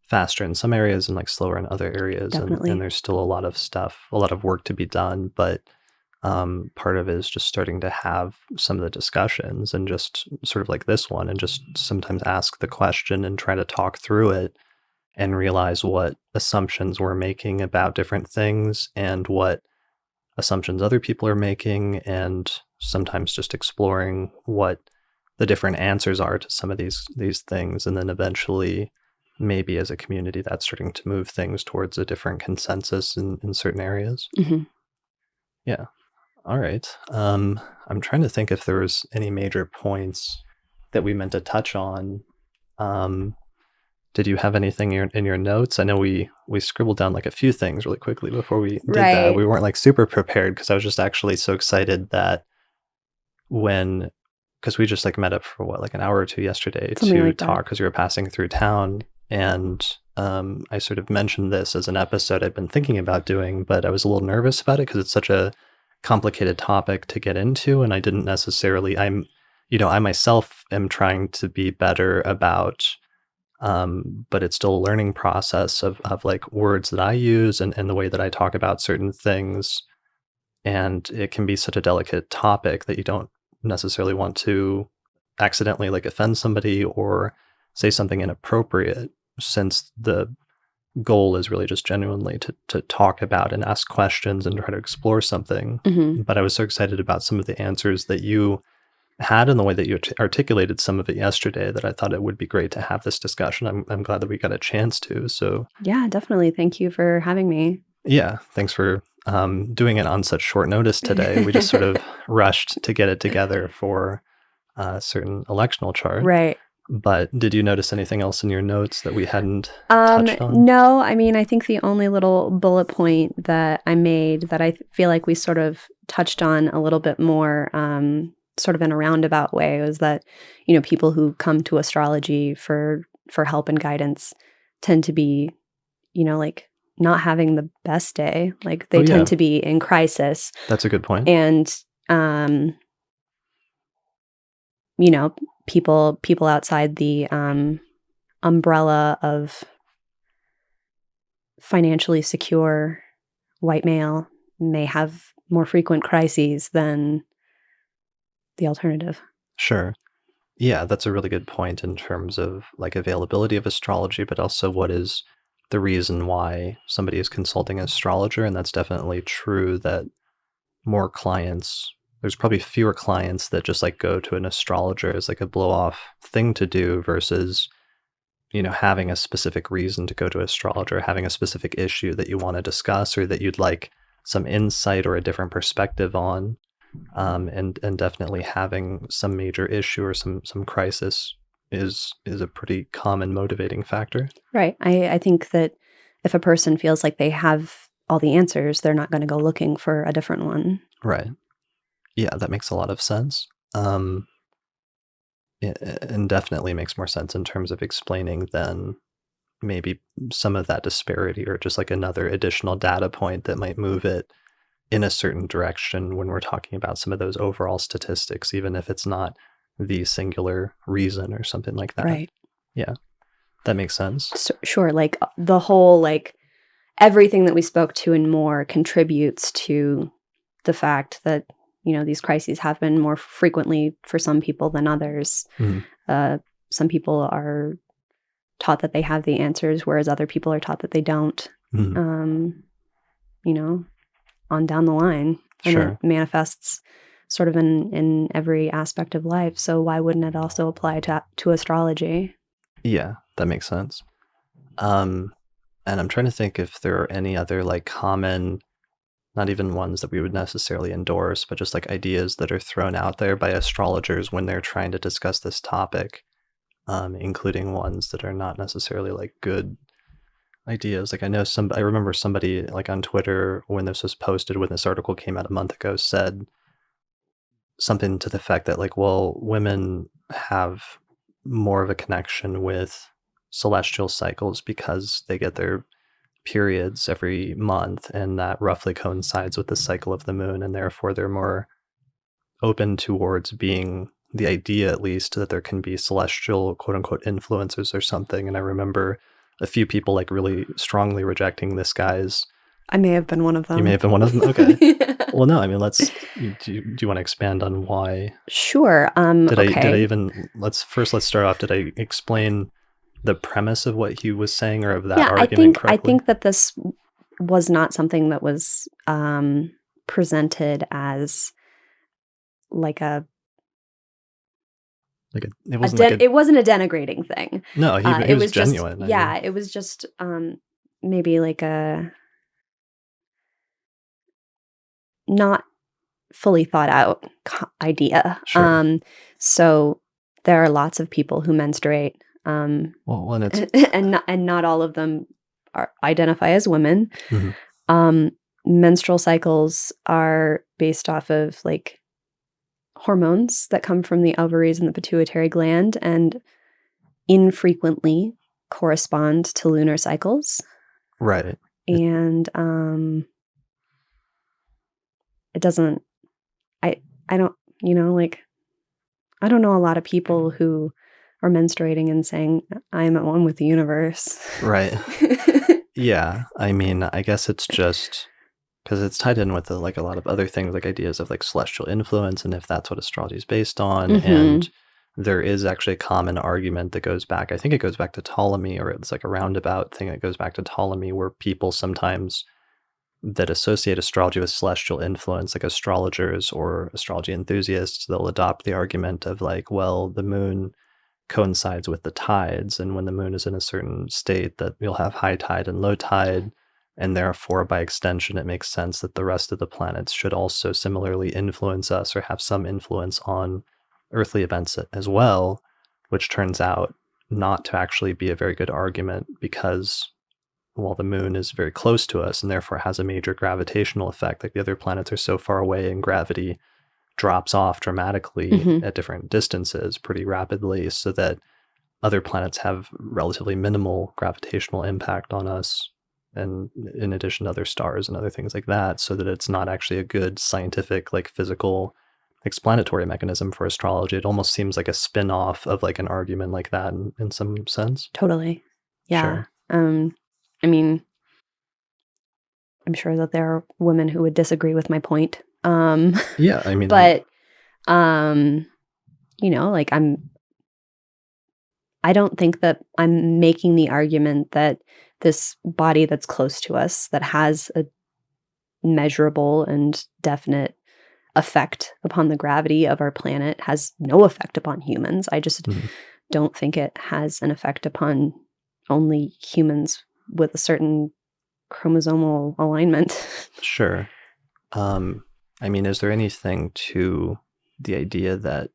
A: faster in some areas and like slower in other areas.
B: Definitely.
A: And there's still a lot of stuff, a lot of work to be done. But part of it is just starting to have some of the discussions and just sort of like this one, and just sometimes ask the question and try to talk through it and realize what assumptions we're making about different things and what assumptions other people are making, and sometimes just exploring what the different answers are to some of these things, and then eventually maybe as a community that's starting to move things towards a different consensus in certain areas. Yeah. All right. I'm trying to think if there was any major points that we meant to touch on. Did you have anything in your notes? I know we scribbled down like a few things really quickly before we did that.
B: Right.
A: We weren't like super prepared because I was just actually so excited that because we just like met up for what, like an hour or two yesterday
B: Something
A: to
B: like
A: talk
B: that.
A: because we were passing through town. And I sort of mentioned this as an episode I've been thinking about doing, but I was a little nervous about it because it's such a complicated topic to get into. And I didn't necessarily, I myself am trying to be better about, but it's still a learning process of like words that I use and the way that I talk about certain things. and it can be such a delicate topic that you don't necessarily want to accidentally like offend somebody or say something inappropriate, since the goal is really just genuinely to talk about and ask questions and try to explore something.
B: Hmm.
A: But I was so excited about some of the answers that you had and the way that you articulated some of it yesterday that I thought it would be great to have this discussion. I'm glad that we got a chance to. So
B: Yeah, definitely. Thank you for having me.
A: yeah, thanks for doing it on such short notice today. We just sort of rushed to get it together for a certain electional chart.
B: Right.
A: But did you notice anything else in your notes that we hadn't touched on?
B: No, I mean, I think the only little bullet point that I made that I feel like we sort of touched on a little bit more, sort of in a roundabout way, was that, people who come to astrology for help and guidance tend to be, like not having the best day. Like they
A: Oh, yeah.
B: tend to be in crisis.
A: That's a good point.
B: And, people outside the umbrella of financially secure white male may have more frequent crises than the alternative.
A: Sure. Yeah, that's a really good point in terms of like availability of astrology, but also what is the reason why somebody is consulting an astrologer. And that's definitely true that more clients, there's probably fewer clients that just like go to an astrologer as like a blow off thing to do versus, having a specific reason to go to astrologer, having a specific issue that you want to discuss or that you'd like some insight or a different perspective on. And definitely having some major issue or some crisis is a pretty common motivating factor.
B: Right. I think that if a person feels like they have all the answers, they're not going to go looking for a different one.
A: Right. Yeah, that makes a lot of sense. And definitely makes more sense in terms of explaining than maybe some of that disparity or just like another additional data point that might move it in a certain direction when we're talking about some of those overall statistics, even if it's not the singular reason or something like that.
B: Right.
A: Yeah, that makes sense.
B: So, sure. Like the whole, like everything that we spoke to and more contributes to the fact that, these crises happen more frequently for some people than others.
A: Mhm.
B: Some people are taught that they have the answers, whereas other people are taught that they don't.
A: Mhm.
B: On down the line, and
A: Sure.
B: it manifests sort of in every aspect of life. So why wouldn't it also apply to astrology?
A: Yeah, that makes sense. And I'm trying to think if there are any other like common, not even ones that we would necessarily endorse, but just like ideas that are thrown out there by astrologers when they're trying to discuss this topic, including ones that are not necessarily like good ideas. Like I remember somebody like on Twitter when this was posted, when this article came out a month ago, said something to the fact that like, well, women have more of a connection with celestial cycles because they get their periods every month, and that roughly coincides with the cycle of the moon, and therefore they're more open towards being the idea, at least, that there can be celestial quote unquote influences or something. And I remember a few people like really strongly rejecting this guy's.
B: I may have been one of them.
A: You may have been one of them. Okay.
B: Yeah.
A: Well, no, I mean, do you want to expand on why?
B: Sure.
A: Did
B: Okay.
A: I even, let's start off. Did I explain the premise of what he was saying or of that
B: Yeah,
A: argument
B: I
A: correctly?
B: think that this was not something that was presented as like
A: it wasn't like
B: it wasn't a denigrating thing.
A: no, he
B: It
A: was
B: was just
A: genuine. I
B: yeah,
A: mean,
B: it was just maybe like a not fully thought out idea.
A: sure.
B: So there are lots of people who menstruate,
A: Well, and it's
B: and not all of them identify as women.
A: mhm.
B: Menstrual cycles are based off of like hormones that come from the ovaries and the pituitary gland, and infrequently correspond to lunar cycles.
A: Right.
B: And it doesn't. I don't. Like I don't know a lot of people who are menstruating and saying, I am at one with the universe.
A: Right. Yeah. I mean, I guess it's just because it's tied in with like a lot of other things, like ideas of like celestial influence, and if that's what astrology is based on.
B: Mm-hmm.
A: And there is actually a common argument that goes back, I think it goes back to Ptolemy, or it's like a roundabout thing that goes back to Ptolemy, where people sometimes that associate astrology with celestial influence, like astrologers or astrology enthusiasts, they'll adopt the argument of like, well, the moon coincides with the tides, and when the moon is in a certain state, that you'll have high tide and low tide, and therefore by extension it makes sense that the rest of the planets should also similarly influence us or have some influence on earthly events as well, which turns out not to actually be a very good argument, because while the moon is very close to us and therefore has a major gravitational effect, like the other planets are so far away and gravity drops off dramatically
B: Mm-hmm.
A: at different distances pretty rapidly, so that other planets have relatively minimal gravitational impact on us, and in addition to other stars and other things like that, so that it's not actually a good scientific, like physical explanatory mechanism for astrology. It almost seems like a spin-off of like an argument like that in some sense.
B: Totally. Yeah.
A: Sure.
B: I mean, I'm sure that there are women who would disagree with my point.
A: Yeah, I mean,
B: But, like I don't think that I'm making the argument that this body that's close to us, that has a measurable and definite effect upon the gravity of our planet, has no effect upon humans. I just
A: mhm,
B: don't think it has an effect upon only humans with a certain chromosomal alignment.
A: sure. I mean, is there anything to the idea that,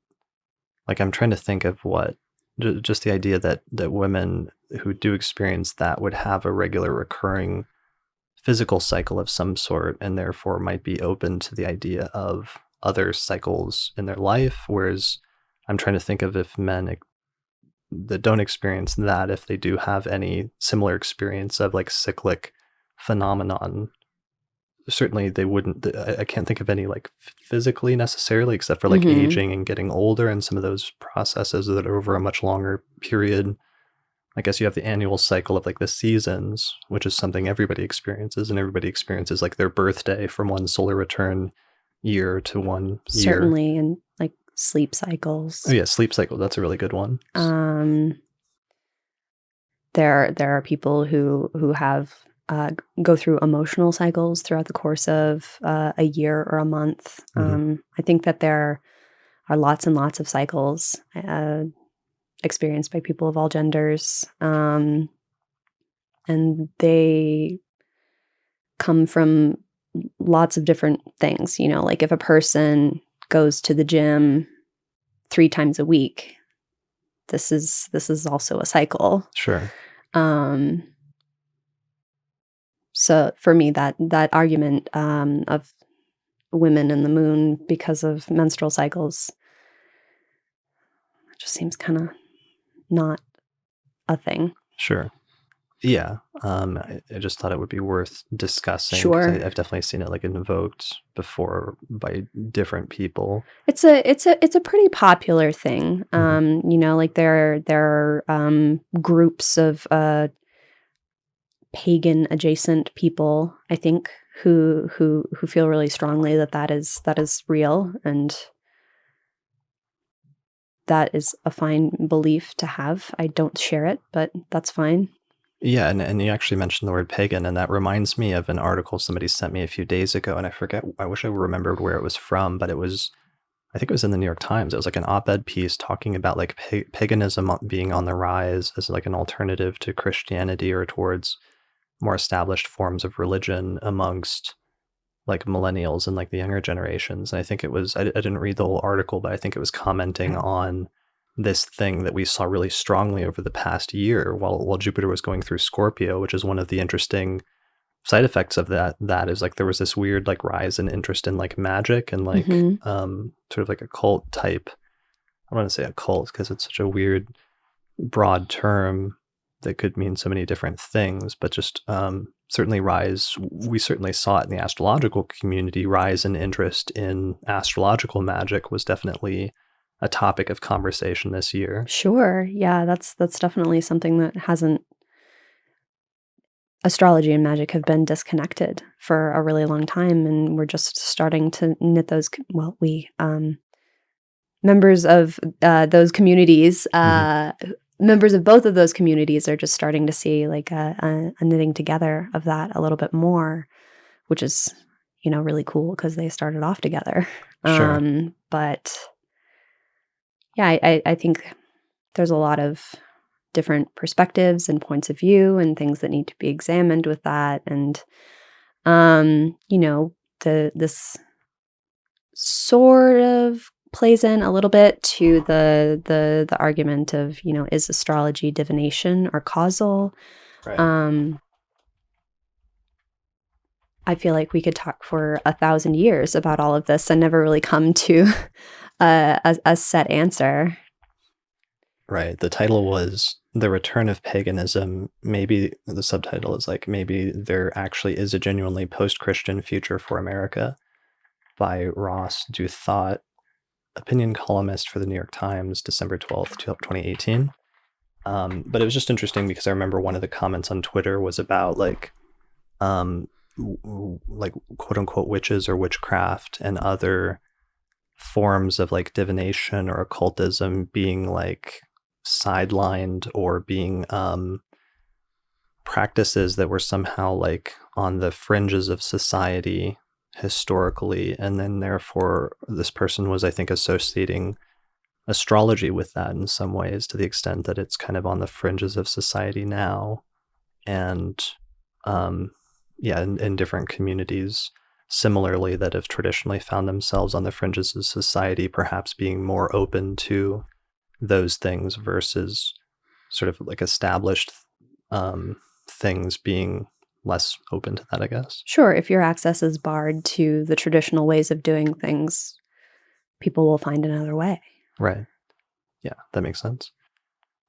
A: like, I'm trying to think of what, just the idea that women who do experience that would have a regular recurring physical cycle of some sort, and therefore might be open to the idea of other cycles in their life. Whereas I'm trying to think of if men that don't experience that, if they do have any similar experience of like cyclic phenomenon. Certainly they wouldn't, I can't think of any like physically necessarily, except for like
B: Mhm.
A: aging and getting older and some of those processes that are over a much longer period. I guess you have the annual cycle of like the seasons, which is something everybody experiences, and everybody experiences like their birthday from one solar return year to one year.
B: Certainly, and, like, sleep
A: Oh
B: cycles.
A: yeah, sleep cycle, that's a really good one.
B: Um, there are people who have, go through emotional cycles throughout the course of, a year or a month.
A: Mhm.
B: I think that there are lots and lots of cycles, experienced by people of all genders, and they come from lots of different things, like, if a person goes to the gym 3 times a week, this is also a cycle.
A: Sure.
B: Um, so for me, that argument, of women and the moon because of menstrual cycles just seems kinda not a thing.
A: Sure. Yeah, I just thought it would be worth discussing, because
B: Sure.
A: I've definitely seen it like invoked before by different people.
B: It's a pretty popular thing.
A: Mhm.
B: Like there are groups of pagan adjacent people, I think, who feel really strongly that that is real, and that is a fine belief to have. I don't share it, but that's fine.
A: Yeah, and you actually mentioned the word pagan, and that reminds me of an article somebody sent me a few days ago, and I forget, I wish I remembered where it was from, but it was, I think it was in the New York Times. It was like an op-ed piece talking about like paganism being on the rise as like an alternative to Christianity or towards more established forms of religion amongst like millennials and like the younger generations. And I think it was, I didn't read the whole article, but I think it was commenting on this thing that we saw really strongly over the past year while Jupiter was going through Scorpio, which is one of the interesting side effects of that is like there was this weird like rise in interest in like magic and like
B: Mhm.
A: sort of like a cult type. I don't want to say a cult because it's such a weird broad term that could mean so many different things, but just certainly rise. We certainly saw it in the astrological community. Rise in interest in astrological magic was definitely a topic of conversation this year.
B: Sure. Yeah, that's definitely something that hasn't astrology and magic have been disconnected for a really long time, and we're just starting to knit those. Well, we members of those communities, members of both of those communities are just starting to see like a knitting together of that a little bit more, which is really cool because they started off together.
A: Sure.
B: But yeah, I think there's a lot of different perspectives and points of view and things that need to be examined with that. And, this sort of plays in a little bit to the argument of, is astrology divination or causal?
A: Right.
B: I feel like we could talk for 1,000 years about all of this and never really come to a set answer.
A: Right. The title was The Return of Paganism. Maybe the subtitle is like, maybe there actually is a genuinely post-Christian future for America, by Ross Douthat, opinion columnist for the New York Times, December 12th, 2018. But it was just interesting because I remember one of the comments on Twitter was about like quote unquote witches or witchcraft and other forms of like divination or occultism being like sidelined or being practices that were somehow like on the fringes of society historically, and then therefore this person was, I think, associating astrology with that in some ways, to the extent that it's kind of on the fringes of society now. And in different communities similarly that have traditionally found themselves on the fringes of society, perhaps being more open to those things versus sort of like established things being less open to that, I guess.
B: Sure, if your access is barred to the traditional ways of doing things, people will find another way.
A: Right. Yeah, that makes sense.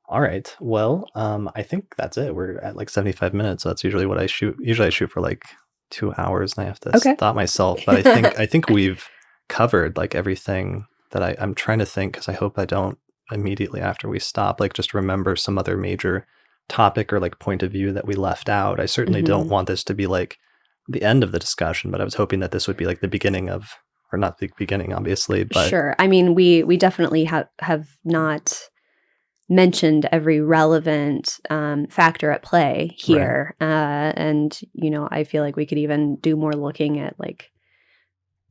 A: All right. Well, I think that's it. We're at like 75 minutes. So that's usually what I shoot. Usually I shoot for like 2 hours and I have to stop myself. But I think we've covered like everything that I'm trying to think, because I hope I don't immediately after we stop, like just remember some other major topic or like point of view that we left out. I certainly don't want this to be like the end of the discussion, but I was hoping that this would be like the beginning of, or not the beginning, obviously, but
B: sure. I mean, we definitely have not mentioned every relevant factor at play here. Right. And, I feel like we could even do more looking at like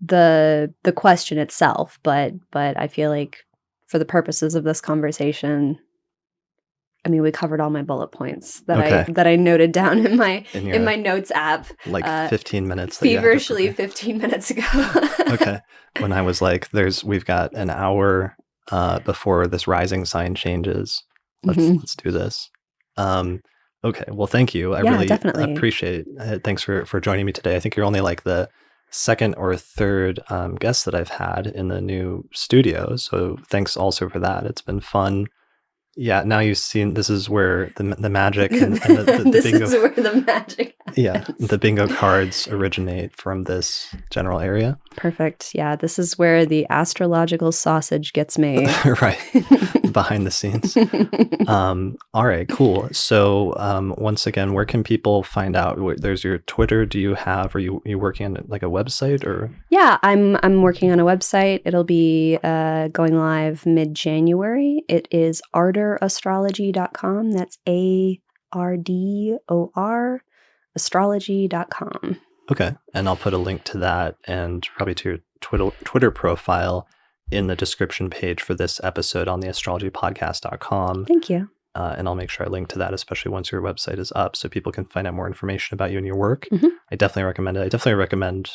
B: the question itself, but I feel like for the purposes of this conversation, I mean, we covered all my bullet points that I noted down in my notes app.
A: Like 15 minutes.
B: Feverishly 15 minutes ago.
A: Okay. When I was like, we've got an hour before this rising sign changes. Let's do this. Okay. Well, thank you. I really definitely appreciate it. Thanks for joining me today. I think you're only like the second or third guest that I've had in the new studio. So thanks also for that. It's been fun. Yeah, now you've seen, this is where the magic and the
B: this
A: bingo.
B: This is where the magic happens.
A: Yeah, the bingo cards originate from this general area.
B: Perfect. Yeah, this is where the astrological sausage gets made.
A: Right, behind the scenes. All right, cool. So once again, where can people find out? There's your Twitter. Do you have, are you working on like a website or? Yeah,
B: I'm working on a website. It'll be going live mid-January. It is ardereastrology.com. That's ARDOR astrology.com.
A: Okay. And I'll put a link to that and probably to your Twitter profile in the description page for this episode on the astrologypodcast.com.
B: Thank you.
A: And I'll make sure I link to that, especially once your website is up, so people can find out more information about you and your work. I definitely recommend it. I definitely recommend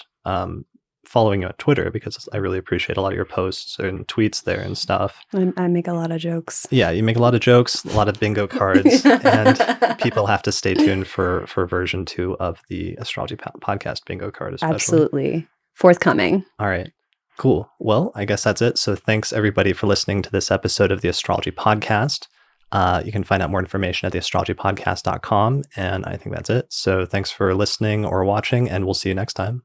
A: following you on Twitter, because I really appreciate a lot of your posts and tweets there and stuff.
B: I make a lot of jokes.
A: Yeah, you make a lot of jokes, a lot of bingo cards, and people have to stay tuned for version 2 of the Astrology Podcast bingo card, especially.
B: Absolutely. Forthcoming.
A: All right. Cool. Well, I guess that's it. So thanks everybody for listening to this episode of the Astrology Podcast. You can find out more information at theastrologypodcast.com, and I think that's it. So thanks for listening or watching, and we'll see you next time.